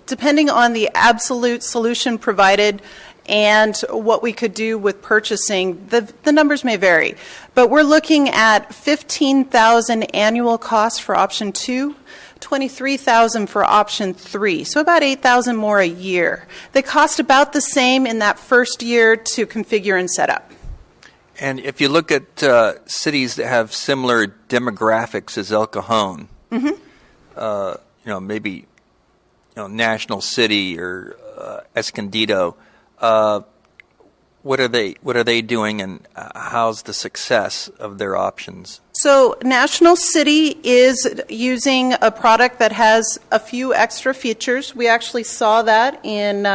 depending on the absolute solution provided and what we could do with purchasing, the numbers may vary. But we're looking at $15,000 annual costs for option 2, $23,000 for option 3, so about $8,000 more a year. They cost about the same in that first year to configure and set up. And if you look at cities that have similar demographics as El Cajon, maybe National City or Escondido, what are they doing, and how's the success of their options? So National City is using a product that has a few extra features. We actually saw that in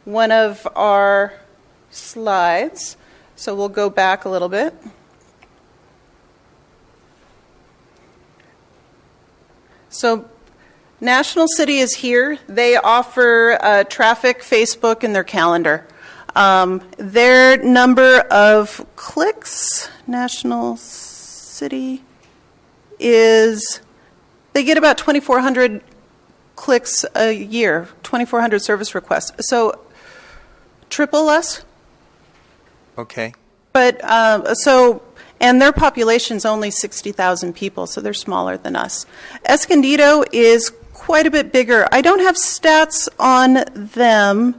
one of our slides. So we'll go back a little bit. So National City is here. They offer traffic, Facebook, and their calendar. Their number of clicks, National City, is they get about 2,400 clicks a year, 2,400 service requests. So triple us. Okay. But and their population's only 60,000 people, so they're smaller than us. Escondido is quite a bit bigger. I don't have stats on them.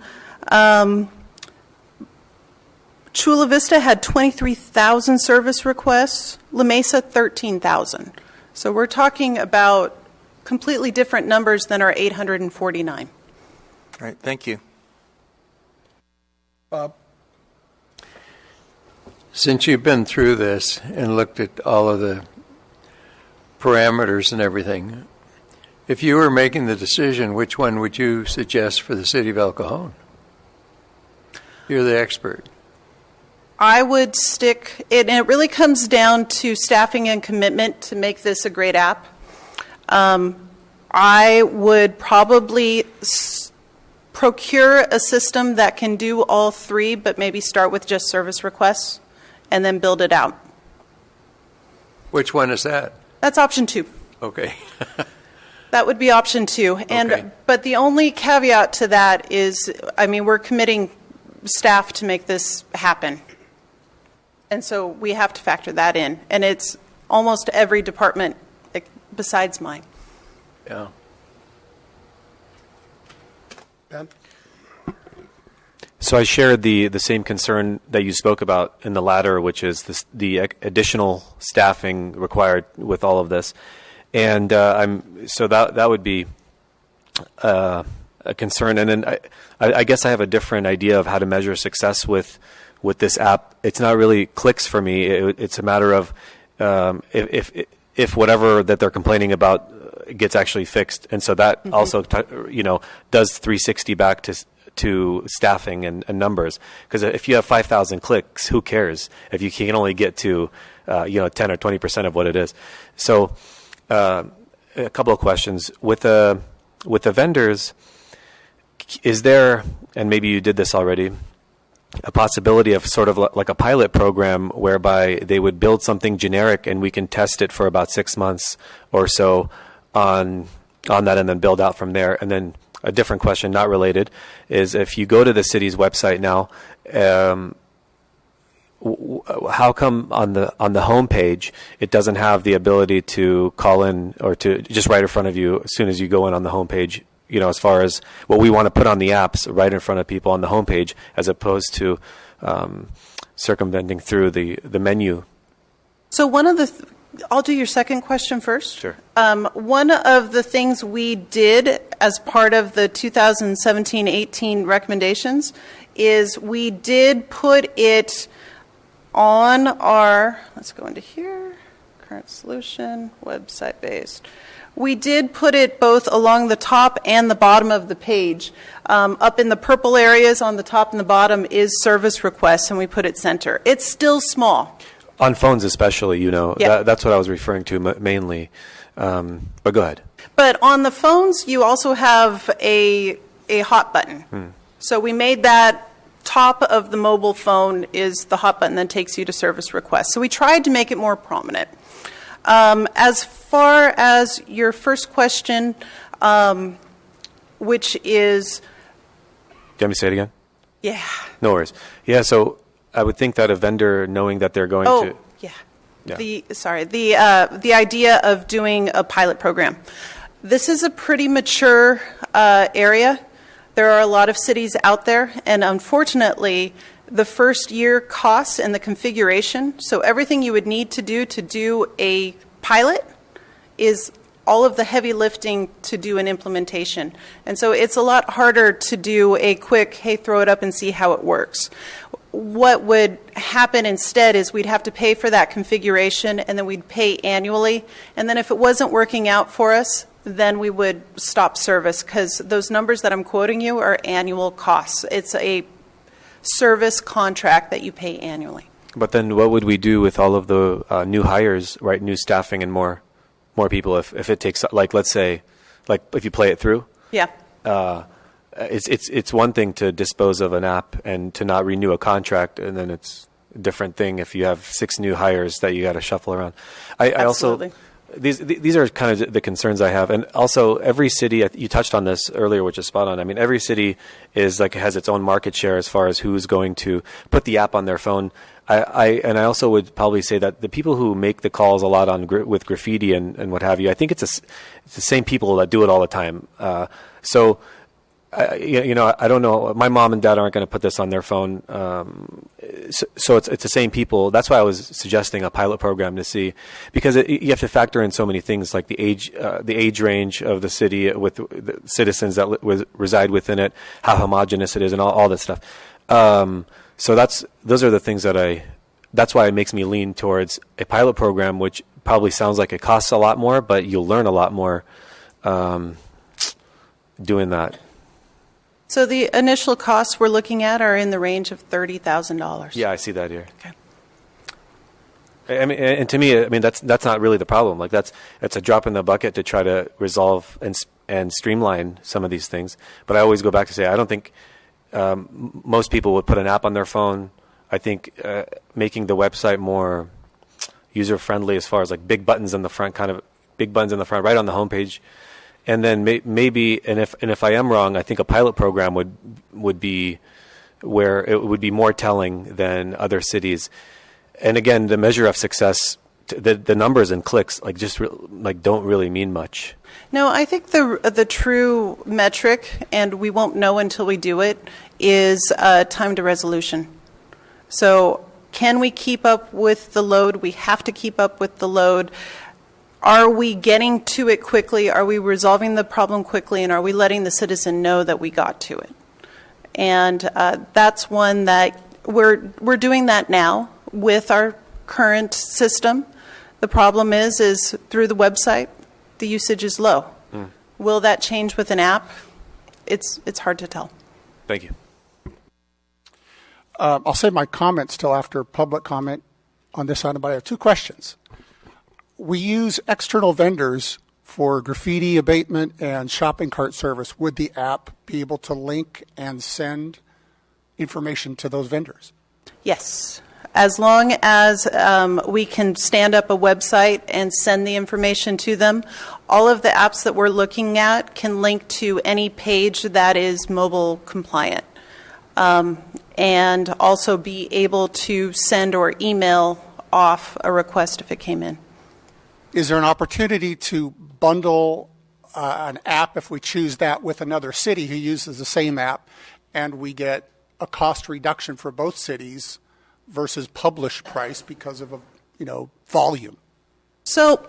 Chula Vista had 23,000 service requests. La Mesa, 13,000. So we're talking about completely different numbers than our 849. All right, thank you. Bob? Since you've been through this and looked at all of the parameters and everything, if you were making the decision, which one would you suggest for the city of El Cajon? You're the expert. I would stick, and it really comes down to staffing and commitment to make this a great app. I would probably procure a system that can do all three, but maybe start with just service requests and then build it out. Which one is that? That's option 2. Okay. That would be option 2. Okay. But the only caveat to that is, I mean, we're committing staff to make this happen. And so we have to factor that in. And it's almost every department besides mine. Yeah. Ben? So I shared the same concern that you spoke about in the latter, which is the additional staffing required with all of this, and that would be a concern. And then I guess I have a different idea of how to measure success with this app. It's not really clicks for me. It's a matter of if whatever that they're complaining about gets actually fixed, and so that also does 360 back to staffing and numbers. Because if you have 5,000 clicks, who cares if you can only get to 10 or 20% of what it is? So a couple of questions with the vendors. Is there, and maybe you did this already, a possibility of sort of like a pilot program whereby they would build something generic and we can test it for about 6 months or so on that, and then build out from there? And then a different question, not related, is if you go to the city's website now, how come on the homepage it doesn't have the ability to call in or to just right in front of you as soon as you go in on the homepage? As far as what we want to put on the apps right in front of people on the homepage, as opposed to circumventing through the menu. So I'll do your second question first. Sure. One of the things we did as part of the 2017-18 recommendations is we did put it on let's go into here, current solution, website based. We did put it both along the top and the bottom of the page. Up in the purple areas on the top and the bottom is service requests, and we put it center. It's still small. On phones especially, Yeah. that's what I was referring to mainly. But go ahead. But on the phones, you also have a hot button. So we made that top of the mobile phone is the hot button that takes you to service requests. So we tried to make it more prominent. As far as your first question, which is... Do you want me to say it again? Yeah. No worries. Yeah, so I would think that a vendor, knowing that they're going to... Yeah. Yeah. The idea of doing a pilot program. This is a pretty mature area. There are a lot of cities out there, and unfortunately, the first year costs and the configuration, so everything you would need to do a pilot is all of the heavy lifting to do an implementation. And so it's a lot harder to do a quick, hey, throw it up and see how it works. What would happen instead is we'd have to pay for that configuration, and then we'd pay annually. And then if it wasn't working out for us, then we would stop service, because those numbers that I'm quoting you are annual costs. It's a service contract that you pay annually. But then what would we do with all of the new hires, right, new staffing and more people if it takes, like, let's say, like if you play it through? Yeah. It's one thing to dispose of an app and to not renew a contract, and then it's a different thing if you have 6 new hires that you got to shuffle around. I also, these are kind of the concerns I have, and also every city, you touched on this earlier, which is spot on. I mean, every city has its own market share as far as who's going to put the app on their phone. I also would probably say that the people who make the calls a lot with graffiti and what have you, I think it's the same people that do it all the time. I don't know. My mom and dad aren't going to put this on their phone, so it's the same people. That's why I was suggesting a pilot program to see, because you have to factor in so many things, like the age range of the city with the citizens that reside within it, how homogenous it is, and all that stuff. So those are the things that's why it makes me lean towards a pilot program, which probably sounds like it costs a lot more, but you'll learn a lot more doing that. So the initial costs we're looking at are in the range of $30,000. Yeah, I see that here. Okay. I mean, and to me, I mean, that's not really the problem. Like it's a drop in the bucket to try to resolve and streamline some of these things. But I always go back to say, I don't think most people would put an app on their phone. I think making the website more user friendly, as far as like big buttons in the front, right on the homepage, And then maybe, and if I am wrong, I think a pilot program would be where it would be more telling than other cities. And again, the measure of success, the numbers and clicks, don't really mean much. No, I think the true metric, and we won't know until we do it, is time to resolution. So can we keep up with the load? We have to keep up with the load. Are we getting to it quickly? Are we resolving the problem quickly? And are we letting the citizen know that we got to it? And that's one that we're doing that now with our current system. The problem is through the website, the usage is low. Will that change with an app? It's hard to tell. Thank you. I'll save my comments till after public comment on this item, but I have two questions. We use external vendors for graffiti abatement and shopping cart service. Would the app be able to link and send information to those vendors? Yes. As long as we can stand up a website and send the information to them, all of the apps that we're looking at can link to any page that is mobile compliant, and also be able to send or email off a request if it came in. Is there an opportunity to bundle an app, if we choose that, with another city who uses the same app, and we get a cost reduction for both cities versus published price because of volume? So,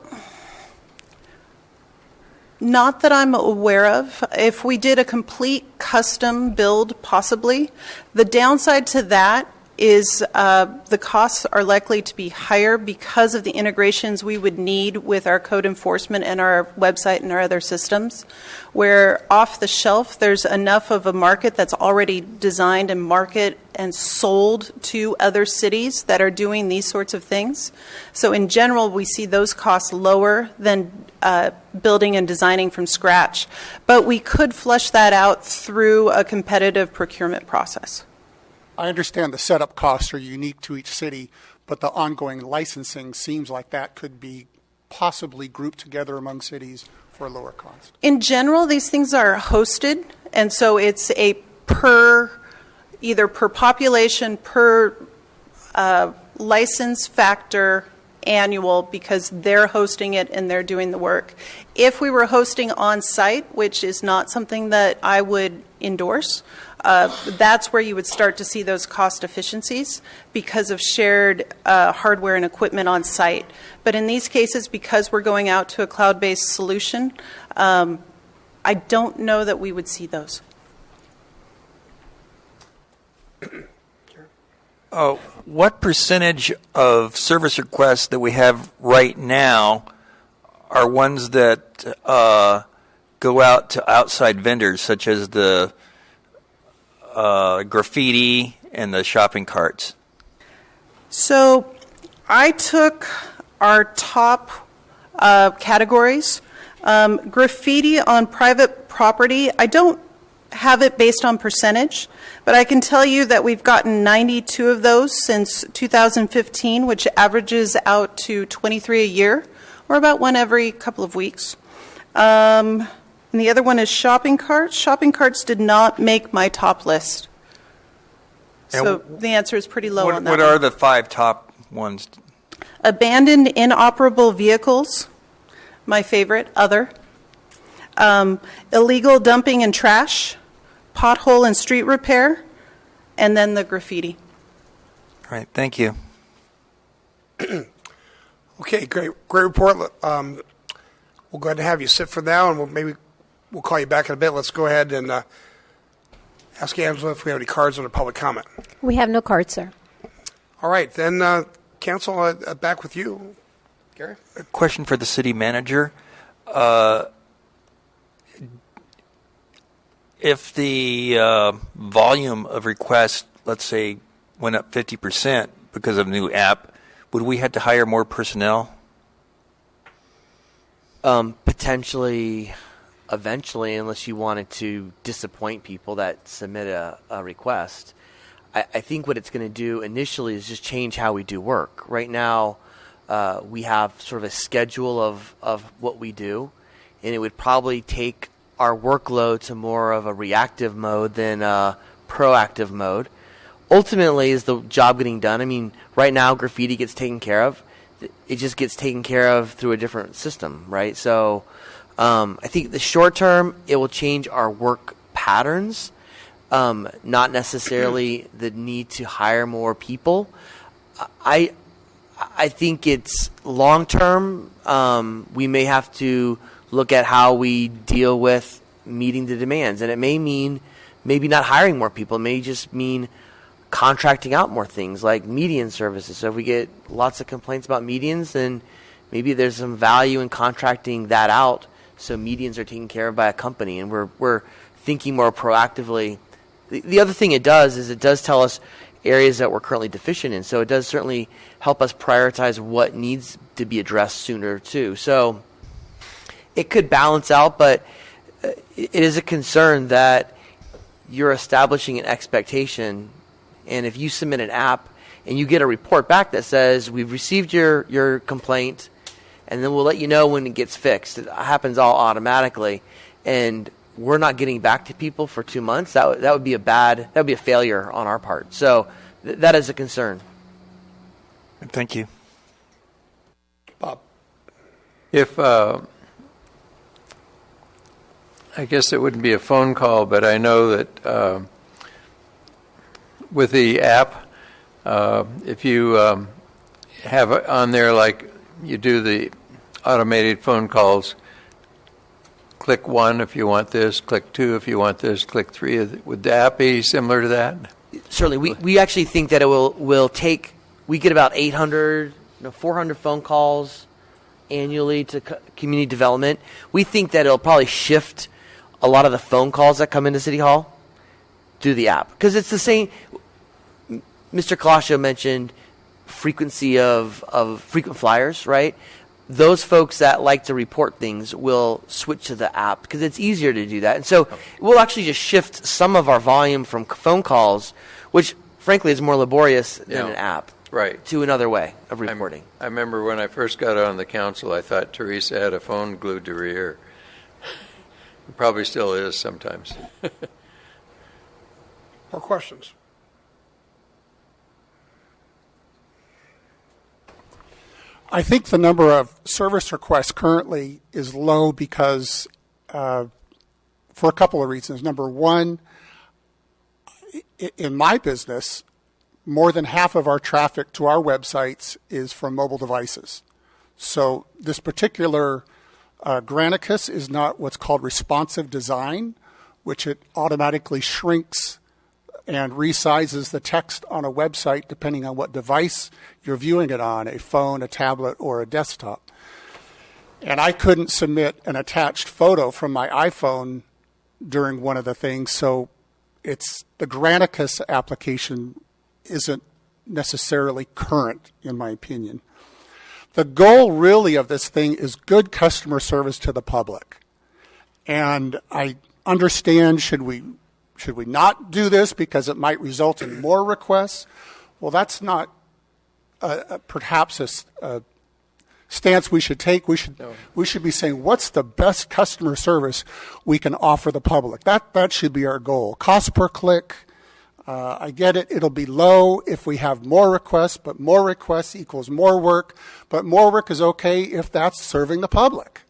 not that I'm aware of. If we did a complete custom build, possibly. The downside to that is the costs are likely to be higher because of the integrations we would need with our code enforcement and our website and our other systems, where off the shelf there's enough of a market that's already designed and market and sold to other cities that are doing these sorts of things. So in general, we see those costs lower than building and designing from scratch. But we could flush that out through a competitive procurement process. I understand the setup costs are unique to each city, but the ongoing licensing seems like that could be possibly grouped together among cities for a lower cost. In general, these things are hosted, and so it's a either per population, per license factor, annual, because they're hosting it and they're doing the work. If we were hosting on site, which is not something that I would endorse, that's where you would start to see those cost efficiencies because of shared hardware and equipment on site. But in these cases, because we're going out to a cloud-based solution, I don't know that we would see those. What percentage of service requests that we have right now are ones that go out to outside vendors, such as the graffiti and the shopping carts? So I took our top categories. Graffiti on private property, I don't have it based on percentage, but I can tell you that we've gotten 92 of those since 2015, which averages out to 23 a year, or about one every couple of weeks. And the other one is shopping carts. Shopping carts did not make my top list. So the answer is pretty low on that. What are the 5 top ones? Abandoned inoperable vehicles, my favorite, other. Illegal dumping and trash, pothole and street repair, and then the graffiti. All right, thank you. Okay, great report. We'll go ahead and have you sit for now, and we'll call you back in a bit. Let's go ahead and ask Angela if we have any cards under public comment. We have no cards, sir. All right, then, Council, back with you. Gary? A question for the city manager. If the volume of requests, let's say, went up 50% because of a new app, would we have to hire more personnel? Potentially, eventually, unless you wanted to disappoint people that submit a request. I think what it's going to do initially is just change how we do work. Right now, we have sort of a schedule of what we do, and it would probably take our workload to more of a reactive mode than a proactive mode. Ultimately, is the job getting done? I mean, right now, graffiti gets taken care of. It just gets taken care of through a different system, right? So I think the short term, it will change our work patterns, not necessarily the need to hire more people. I think it's long term. We may have to look at how we deal with meeting the demands, and it may mean maybe not hiring more people. It may just mean contracting out more things like median services. So if we get lots of complaints about medians, then maybe there's some value in contracting that out so medians are taken care of by a company, and we're thinking more proactively. The other thing it does is it does tell us areas that we're currently deficient in. So it does certainly help us prioritize what needs to be addressed sooner too. So it could balance out, but it is a concern that you're establishing an expectation. And if you submit an app and you get a report back that says, we've received your complaint, and then we'll let you know when it gets fixed. It happens all automatically. And we're not getting back to people for 2 months. That would be that would be a failure on our part. So that is a concern. Thank you. Bob. If I guess it wouldn't be a phone call, but I know that with the app, if you have it on there like you do the automated phone calls, click 1 if you want this, click 2 if you want this, click 3. Would the app be similar to that? Certainly. We actually think that it will take, we get about 400 phone calls annually to community development. We think that it'll probably shift a lot of the phone calls that come into City Hall to the app. Because it's the same. Mr. Colascio mentioned frequency of frequent flyers, right? Those folks that like to report things will switch to the app because it's easier to do that. And so we'll actually just shift some of our volume from phone calls, which frankly is more laborious than an app, right, to another way of reporting. I remember when I first got on the council, I thought Teresa had a phone glued to her ear. It probably still is sometimes. More questions? I think the number of service requests currently is low because for a couple of reasons. Number one, in my business, more than half of our traffic to our websites is from mobile devices. So this particular Granicus is not what's called responsive design, which it automatically shrinks and resizes the text on a website depending on what device you're viewing it on, a phone, a tablet, or a desktop. And I couldn't submit an attached photo from my iPhone during one of the things, so it's the Granicus application isn't necessarily current, in my opinion. The goal really of this thing is good customer service to the public. And I understand, should we not do this because it might result in more requests? Well, that's not perhaps a stance we should take. We should be saying, what's the best customer service we can offer the public? That should be our goal. Cost per click, I get it. It'll be low if we have more requests, but more requests equals more work. But more work is okay if that's serving the public.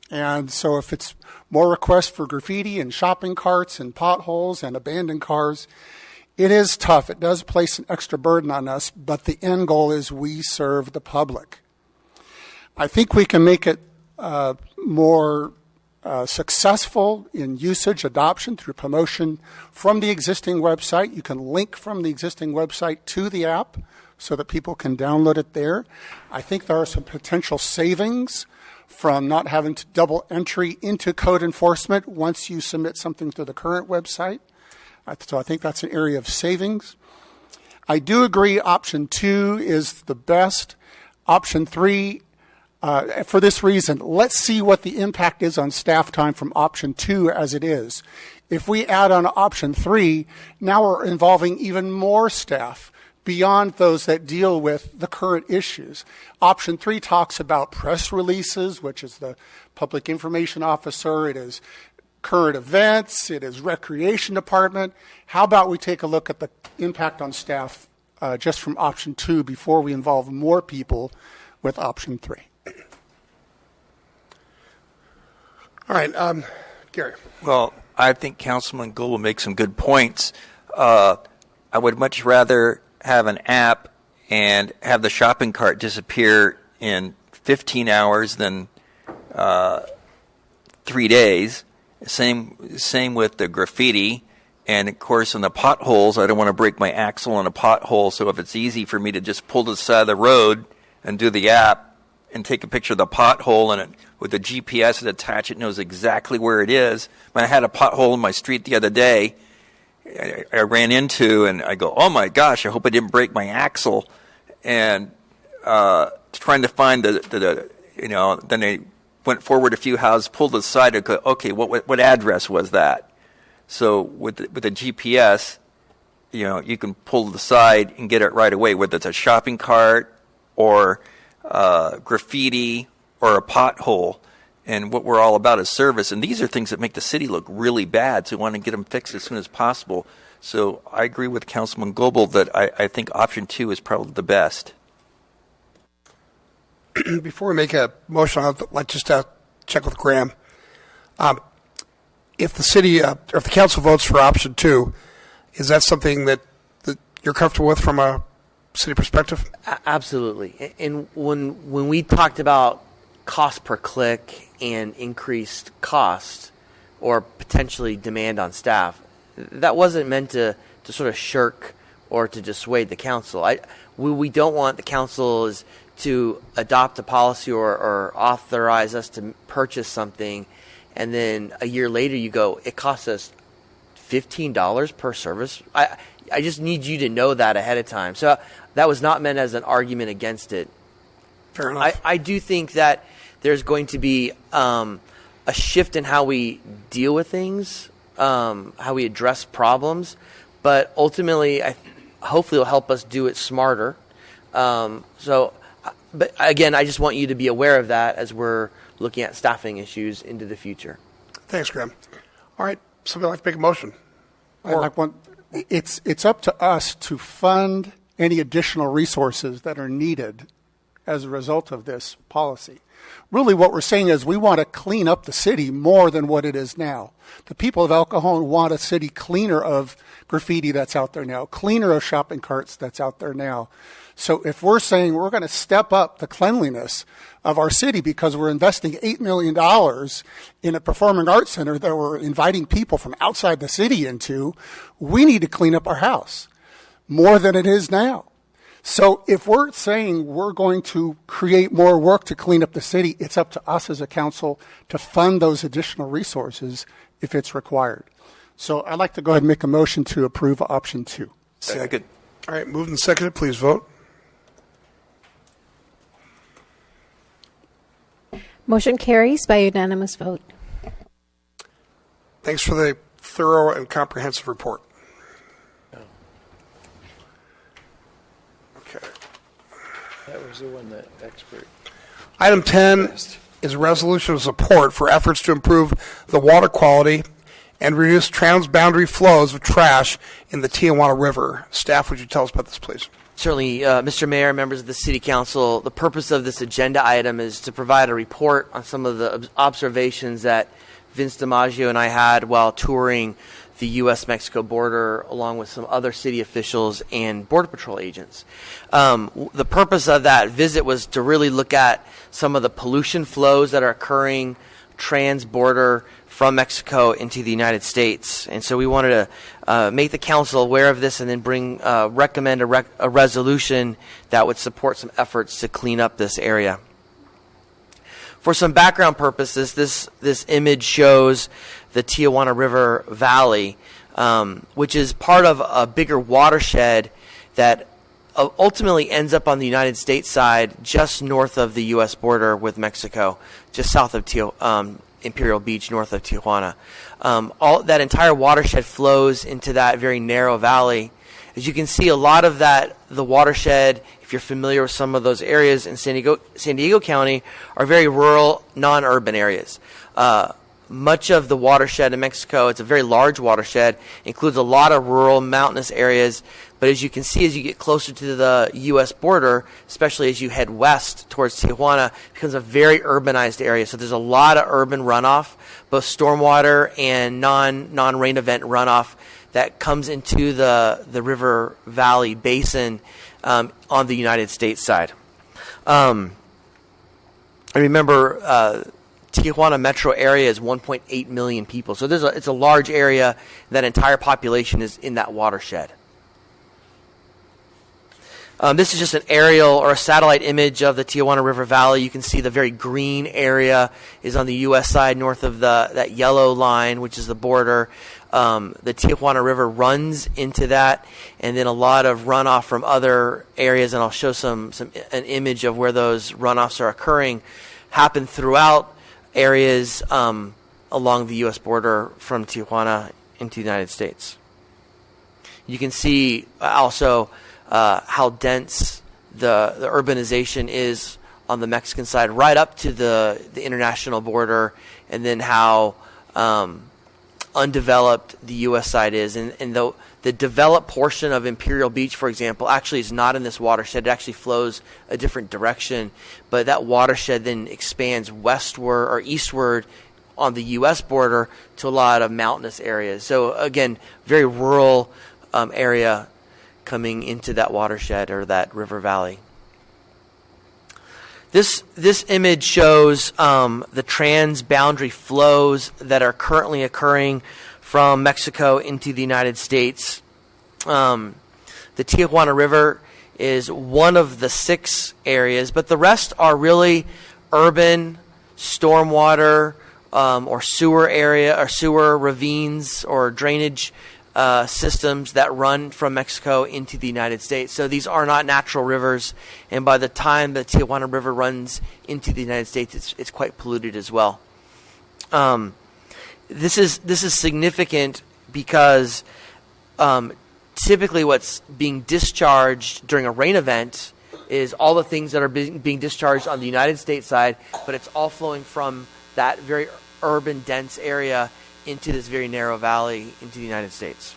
And so if it's more requests for graffiti and shopping carts and potholes and abandoned cars, it is tough. It does place an extra burden on us, but the end goal is we serve the public. I think we can make it more successful in usage adoption through promotion from the existing website. You can link from the existing website to the app so that people can download it there. I think there are some potential savings from not having to double entry into code enforcement once you submit something to the current website. So I think that's an area of savings. I do agree option 2 is the best. Option 3, for this reason, let's see what the impact is on staff time from option 2 as it is. If we add on option 3, now we're involving even more staff beyond those that deal with the current issues. Option 3 talks about press releases, which is the public information officer. It is current events. It is recreation department. How about we take a look at the impact on staff just from option 2 before we involve more people with option 3? All right, Gary. Well, I think Councilman Gould will make some good points. I would much rather have an app and have the shopping cart disappear in 15 hours than 3 days. Same with the graffiti. And, of course, in the potholes, I don't want to break my axle in a pothole, so if it's easy for me to just pull to the side of the road and do the app and take a picture of the pothole, and it, with the GPS attached, it knows exactly where it is. When I had a pothole in my street the other day, I ran into, and I go, oh, my gosh, I hope I didn't break my axle. And trying to find then they went forward a few houses, pulled to the side, and go, okay, what address was that? So with the GPS, you can pull to the side and get it right away, whether it's a shopping cart or graffiti or a pothole. And what we're all about is service. And these are things that make the city look really bad, so we want to get them fixed as soon as possible. So I agree with Councilman Goebel that I think option 2 is probably the best. Before we make a motion, I'd like just to check with Graham. If the city, or if the council votes for option 2, is that something that you're comfortable with from a city perspective? Absolutely. And when we talked about cost per click and increased cost or potentially demand on staff, that wasn't meant to sort of shirk or to dissuade the council. We don't want the council to adopt a policy or authorize us to purchase something, and then a year later you go, it costs us $15 per service. I just need you to know that ahead of time. So that was not meant as an argument against it. Fair enough. I do think that there's going to be a shift in how we deal with things, how we address problems, but ultimately, hopefully it'll help us do it smarter. But again, I just want you to be aware of that as we're looking at staffing issues into the future. Thanks, Graham. All right, somebody like to make a motion? It's up to us to fund any additional resources that are needed as a result of this policy. Really what we're saying is we want to clean up the city more than what it is now. The people of El Cajon want a city cleaner of graffiti that's out there now, cleaner of shopping carts that's out there now. So if we're saying we're going to step up the cleanliness of our city because we're investing $8 million in a performing arts center that we're inviting people from outside the city into, we need to clean up our house more than it is now. So if we're saying we're going to create more work to clean up the city, it's up to us as a council to fund those additional resources if it's required. So I'd like to go ahead and make a motion to approve option 2. Second. All right, moved and seconded. Please vote. Motion carries by unanimous vote. Thanks for the thorough and comprehensive report. Okay. That was the one that expert. Item 10 is a resolution of support for efforts to improve the water quality and reduce transboundary flows of trash in the Tijuana River. Staff, would you tell us about this, please? Certainly, Mr. Mayor, members of the City Council, the purpose of this agenda item is to provide a report on some of the observations that Vince DiMaggio and I had while touring the U.S.-Mexico border, along with some other city officials and Border Patrol agents. The purpose of that visit was to really look at some of the pollution flows that are occurring trans-border from Mexico into the United States. And so we wanted to make the council aware of this and then recommend a resolution that would support some efforts to clean up this area. For some background purposes, this image shows the Tijuana River Valley, which is part of a bigger watershed that ultimately ends up on the United States side, just north of the U.S. border with Mexico, just south of Imperial Beach, north of Tijuana. All that entire watershed flows into that very narrow valley, As you can see, a lot of that, the watershed, if you're familiar with some of those areas in San Diego County, are very rural, non-urban areas. Much of the watershed in Mexico, it's a very large watershed, includes a lot of rural, mountainous areas. But as you can see, as you get closer to the U.S. border, especially as you head west towards Tijuana, it becomes a very urbanized area. So there's a lot of urban runoff, both stormwater and non-rain event runoff that comes into the River Valley Basin on the United States side. I remember Tijuana metro area is 1.8 million people. So it's a large area. That entire population is in that watershed. This is just an aerial or a satellite image of the Tijuana River Valley. You can see the very green area is on the U.S. side north of that yellow line, which is the border. The Tijuana River runs into that, and then a lot of runoff from other areas, and I'll show an image of where those runoffs are occurring, happen throughout areas along the U.S. border from Tijuana into the United States. You can see also how dense the urbanization is on the Mexican side right up to the international border, and then how undeveloped the U.S. side is. And the developed portion of Imperial Beach, for example, actually is not in this watershed. It actually flows a different direction. But that watershed then expands westward or eastward on the U.S. border to a lot of mountainous areas. So, again, very rural area coming into that watershed or that river valley. This image shows the transboundary flows that are currently occurring from Mexico into the United States. The Tijuana River is one of the 6 areas, but the rest are really urban, stormwater, or sewer area, or sewer ravines, or drainage systems that run from Mexico into the United States. So these are not natural rivers, and by the time the Tijuana River runs into the United States, it's quite polluted as well. This is significant because typically what's being discharged during a rain event is all the things that are being discharged on the United States side, but it's all flowing from that very urban, dense area into this very narrow valley into the United States.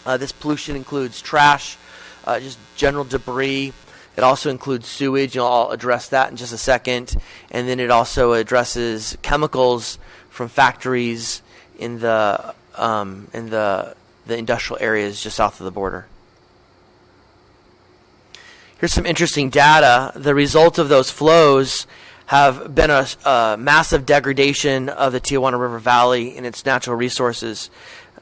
This pollution includes trash, just general debris. It also includes sewage, and I'll address that in just a second. And then it also addresses chemicals from factories in the industrial areas just south of the border. Here's some interesting data. The result of those flows have been a massive degradation of the Tijuana River Valley and its natural resources.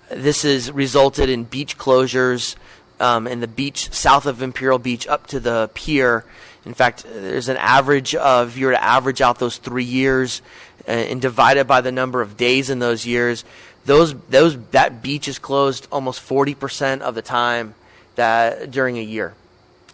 This has resulted in beach closures in the beach south of Imperial Beach up to the pier. In fact, there's an average of, if you were to average out those 3 years and divide it by the number of days in those years, that beach is closed almost 40% of the time that during a year.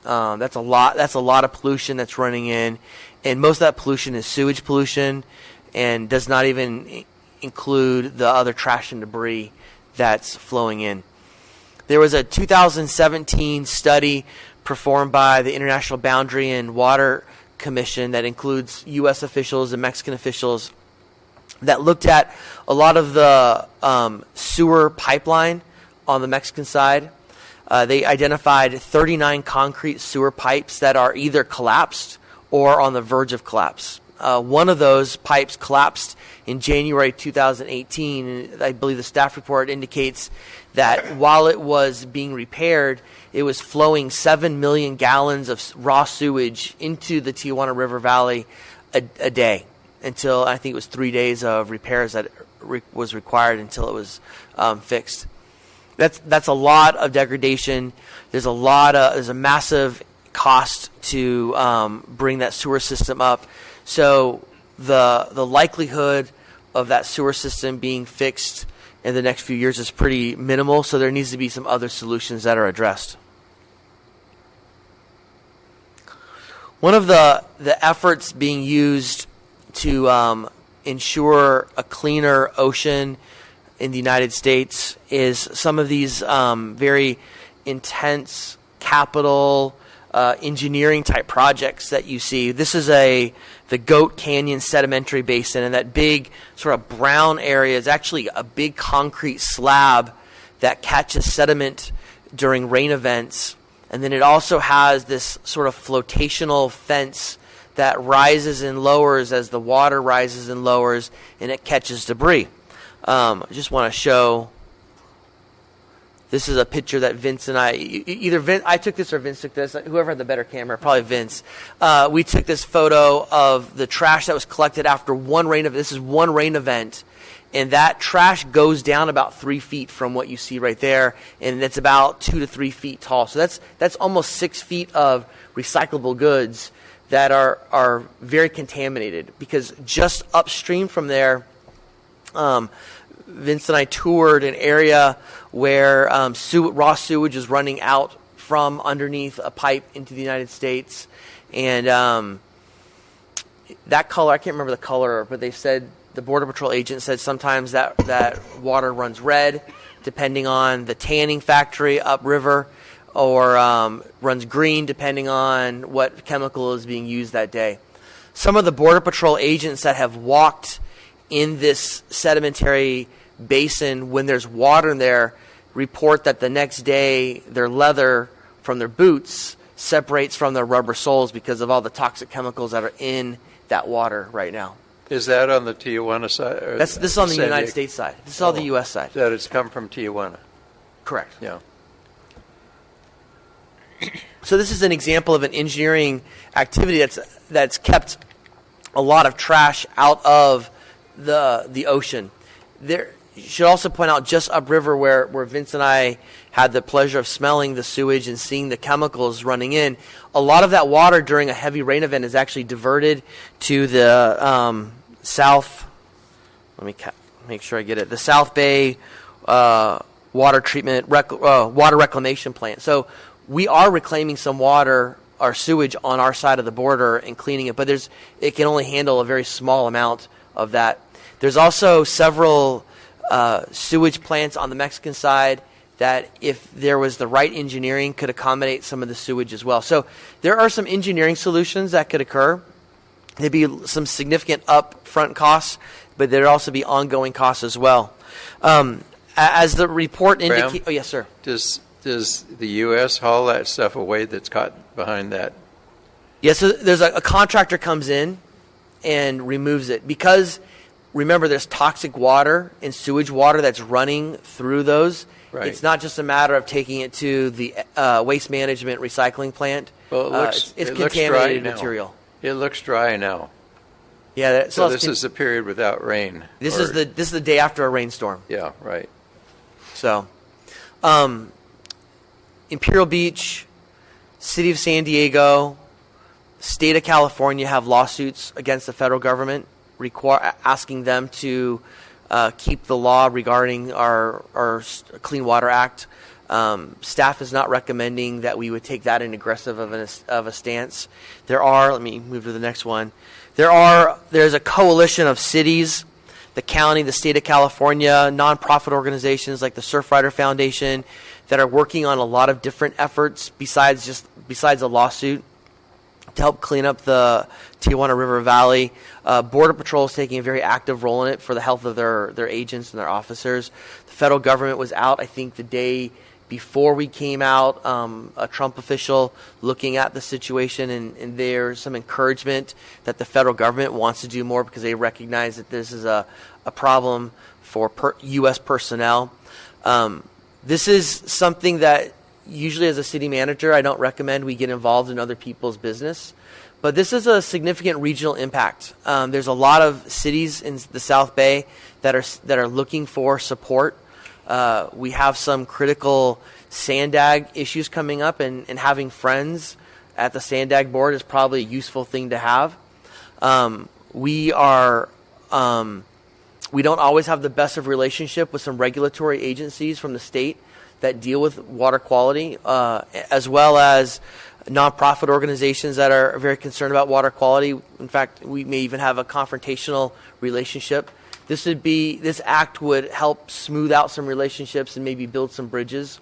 That's a lot. That's a lot of pollution that's running in. And most of that pollution is sewage pollution and does not even include the other trash and debris that's flowing in. There was a 2017 study performed by the International Boundary and Water Commission that includes U.S. officials and Mexican officials that looked at a lot of the sewer pipeline on the Mexican side. They identified 39 concrete sewer pipes that are either collapsed or on the verge of collapse. One of those pipes collapsed in January 2018. I believe the staff report indicates that while it was being repaired, it was flowing 7 million gallons of raw sewage into the Tijuana River Valley a day until I think it was 3 days of repairs that was required until it was fixed. That's a lot of degradation. There's a massive cost to bring that sewer system up. So the likelihood of that sewer system being fixed in the next few years is pretty minimal. So there needs to be some other solutions that are addressed. One of the efforts being used to ensure a cleaner ocean in the United States is some of these very intense capital engineering type projects that you see. This is the Goat Canyon Sedimentary Basin, and that big sort of brown area is actually a big concrete slab that catches sediment during rain events. And then it also has this sort of flotational fence that rises and lowers as the water rises and lowers, and it catches debris. I just want to show. This is a picture that Vince and I took this or Vince took this. Whoever had the better camera, probably Vince. We took this photo of the trash that was collected after one rain event. This is one rain event, and that trash goes down about 3 feet from what you see right there, and it's about 2 to 3 feet tall. So that's almost 6 feet of recyclable goods that are very contaminated, because just upstream from there, Vince and I toured an area where raw sewage is running out from underneath a pipe into the United States. And that color, I can't remember the color, but they said, the Border Patrol agent said sometimes that water runs red, depending on the tanning factory upriver, or runs green, depending on what chemical is being used that day. Some of the Border Patrol agents that have walked in this sedimentary basin when there's water in there report that the next day their leather from their boots separates from their rubber soles because of all the toxic chemicals that are in that water right now. Is that on the Tijuana side? This is on the United States side. This is all the U.S. side. That it's come from Tijuana. Correct. Yeah. So this is an example of an engineering activity that's kept a lot of trash out of the ocean. There, you should also point out, just upriver where Vince and I had the pleasure of smelling the sewage and seeing the chemicals running in, a lot of that water during a heavy rain event is actually diverted to the south. Let me make sure I get it. The South Bay water treatment water reclamation plant. So we are reclaiming some water, our sewage, on our side of the border and cleaning it, but it can only handle a very small amount of that. There's also several sewage plants on the Mexican side that, if there was the right engineering, could accommodate some of the sewage as well. So there are some engineering solutions that could occur. There'd be some significant upfront costs, but there'd also be ongoing costs as well. As the report indicates... Oh, yes, sir. Does the U.S. haul that stuff away that's caught behind that? Yes, so there's a contractor comes in and removes it. Because, remember, there's toxic water and sewage water that's running through those. Right. It's not just a matter of taking it to the waste management recycling plant. Well, it's contaminated material. It looks dry now. Yeah. So this is the period without rain. This is the day after a rainstorm. Yeah. Right. So, Imperial Beach, City of San Diego, State of California have lawsuits against the federal government, asking them to keep the law regarding our Clean Water Act. Staff is not recommending that we would take that in aggressive of a stance. Let me move to the next one. There's a coalition of cities, the county, the state of California, nonprofit organizations like the Surfrider Foundation, that are working on a lot of different efforts besides a lawsuit to help clean up the Tijuana River Valley. Border Patrol is taking a very active role in it for the health of their agents and their officers. The federal government was out, I think, the day before we came out, a Trump official looking at the situation, and there's some encouragement that the federal government wants to do more because they recognize that this is a problem for U.S. personnel. This is something that usually, as a city manager, I don't recommend we get involved in other people's business. But this is a significant regional impact. There's a lot of cities in the South Bay that are looking for support. We have some critical Sandag issues coming up, and having friends at the Sandag board is probably a useful thing to have. We don't always have the best of relationship with some regulatory agencies from the state that deal with water quality, as well as nonprofit organizations that are very concerned about water quality. In fact, we may even have a confrontational relationship. This act would help smooth out some relationships and maybe build some bridges.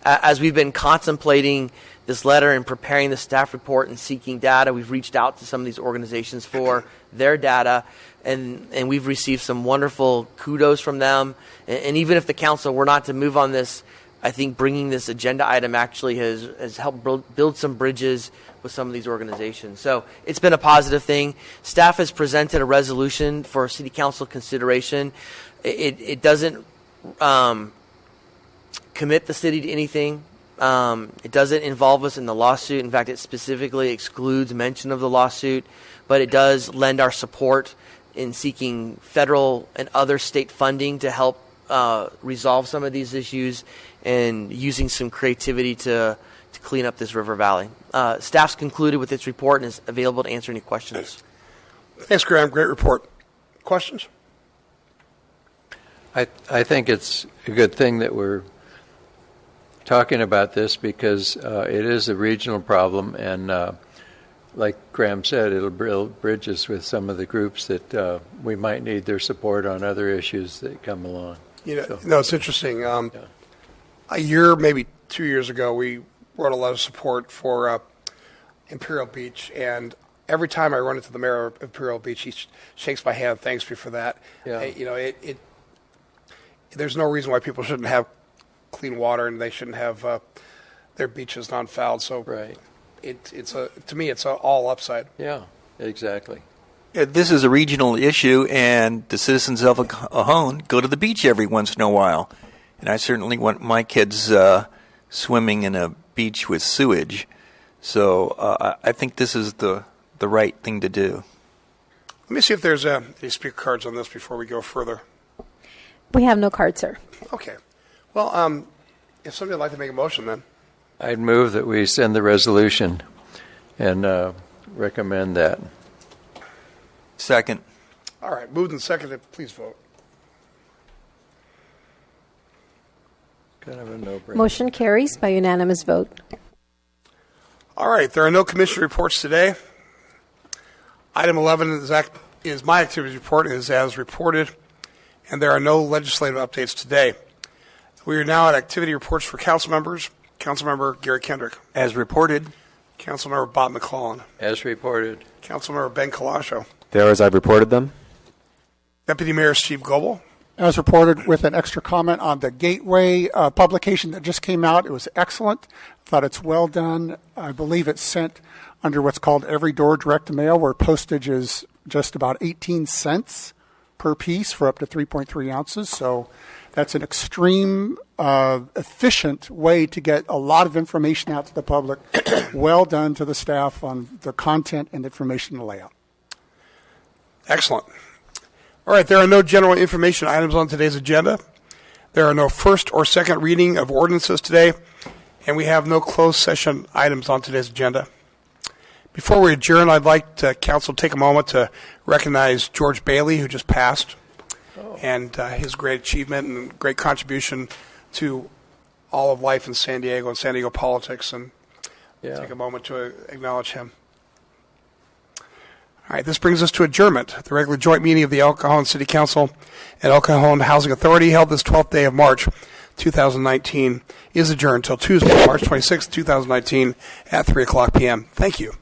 As we've been contemplating this letter and preparing the staff report and seeking data, we've reached out to some of these organizations for their data, and we've received some wonderful kudos from them. And even if the council were not to move on this, I think bringing this agenda item actually has helped build some bridges with some of these organizations. So it's been a positive thing. Staff has presented a resolution for city council consideration. It doesn't commit the city to anything. It doesn't involve us in the lawsuit. In fact, it specifically excludes mention of the lawsuit, but it does lend our support in seeking federal and other state funding to help resolve some of these issues and using some creativity to clean up this river valley. Staff's concluded with its report and is available to answer any questions. Thanks, Graham. Great report. Questions? I think it's a good thing that we're talking about this because it is a regional problem, and like Graham said, it'll build bridges with some of the groups that we might need their support on other issues that come along. No, it's interesting. A year, maybe 2 years ago, we wrote a lot of support for Imperial Beach, and every time I run into the mayor of Imperial Beach, he shakes my hand, thanks me for that. Yeah. There's no reason why people shouldn't have clean water and they shouldn't have their beaches non-fouled. So right. To me, it's all upside. Yeah, exactly. This is a regional issue, and the citizens of Cajon go to the beach every once in a while. And I certainly want my kids swimming in a beach with sewage. So I think this is the right thing to do. Let me see if there's any speaker cards on this before we go further. We have no cards, sir. Okay. Well, if somebody would like to make a motion, then. I'd move that we send the resolution and recommend that. Second. All right. Moved and seconded. Please vote. Kind of a no-brainer. Motion carries by unanimous vote. All right. There are no commission reports today. Item 11 is my activities report, is as reported, and there are no legislative updates today. We are now at activity reports for council members. Councilmember Gary Kendrick. As reported. Councilmember Bob McClellan. As reported. Councilmember Ben Colascio. There, as I've reported them. Deputy Mayor Steve Goebel. As reported, with an extra comment on the Gateway publication that just came out. It was excellent. Thought it's well done. I believe it's sent under what's called every door direct mail, where postage is just about 18 cents per piece for up to 3.3 ounces. So that's an extreme efficient way to get a lot of information out to the public. Well done to the staff on the content and information layout. Excellent. All right, there are no general information items on today's agenda. There are no first or second reading of ordinances today, and we have no closed session items on today's agenda. Before we adjourn, I'd like to council take a moment to recognize George Bailey, who just passed, and his great achievement and great contribution to all of life in San Diego and San Diego politics, and take a moment to acknowledge him. All right, this brings us to adjournment. The regular joint meeting of the El Cajon City Council and El Cajon Housing Authority, held this 12th day of March 2019, is adjourned until Tuesday, March 26, 2019 at 3 o'clock p.m. Thank you.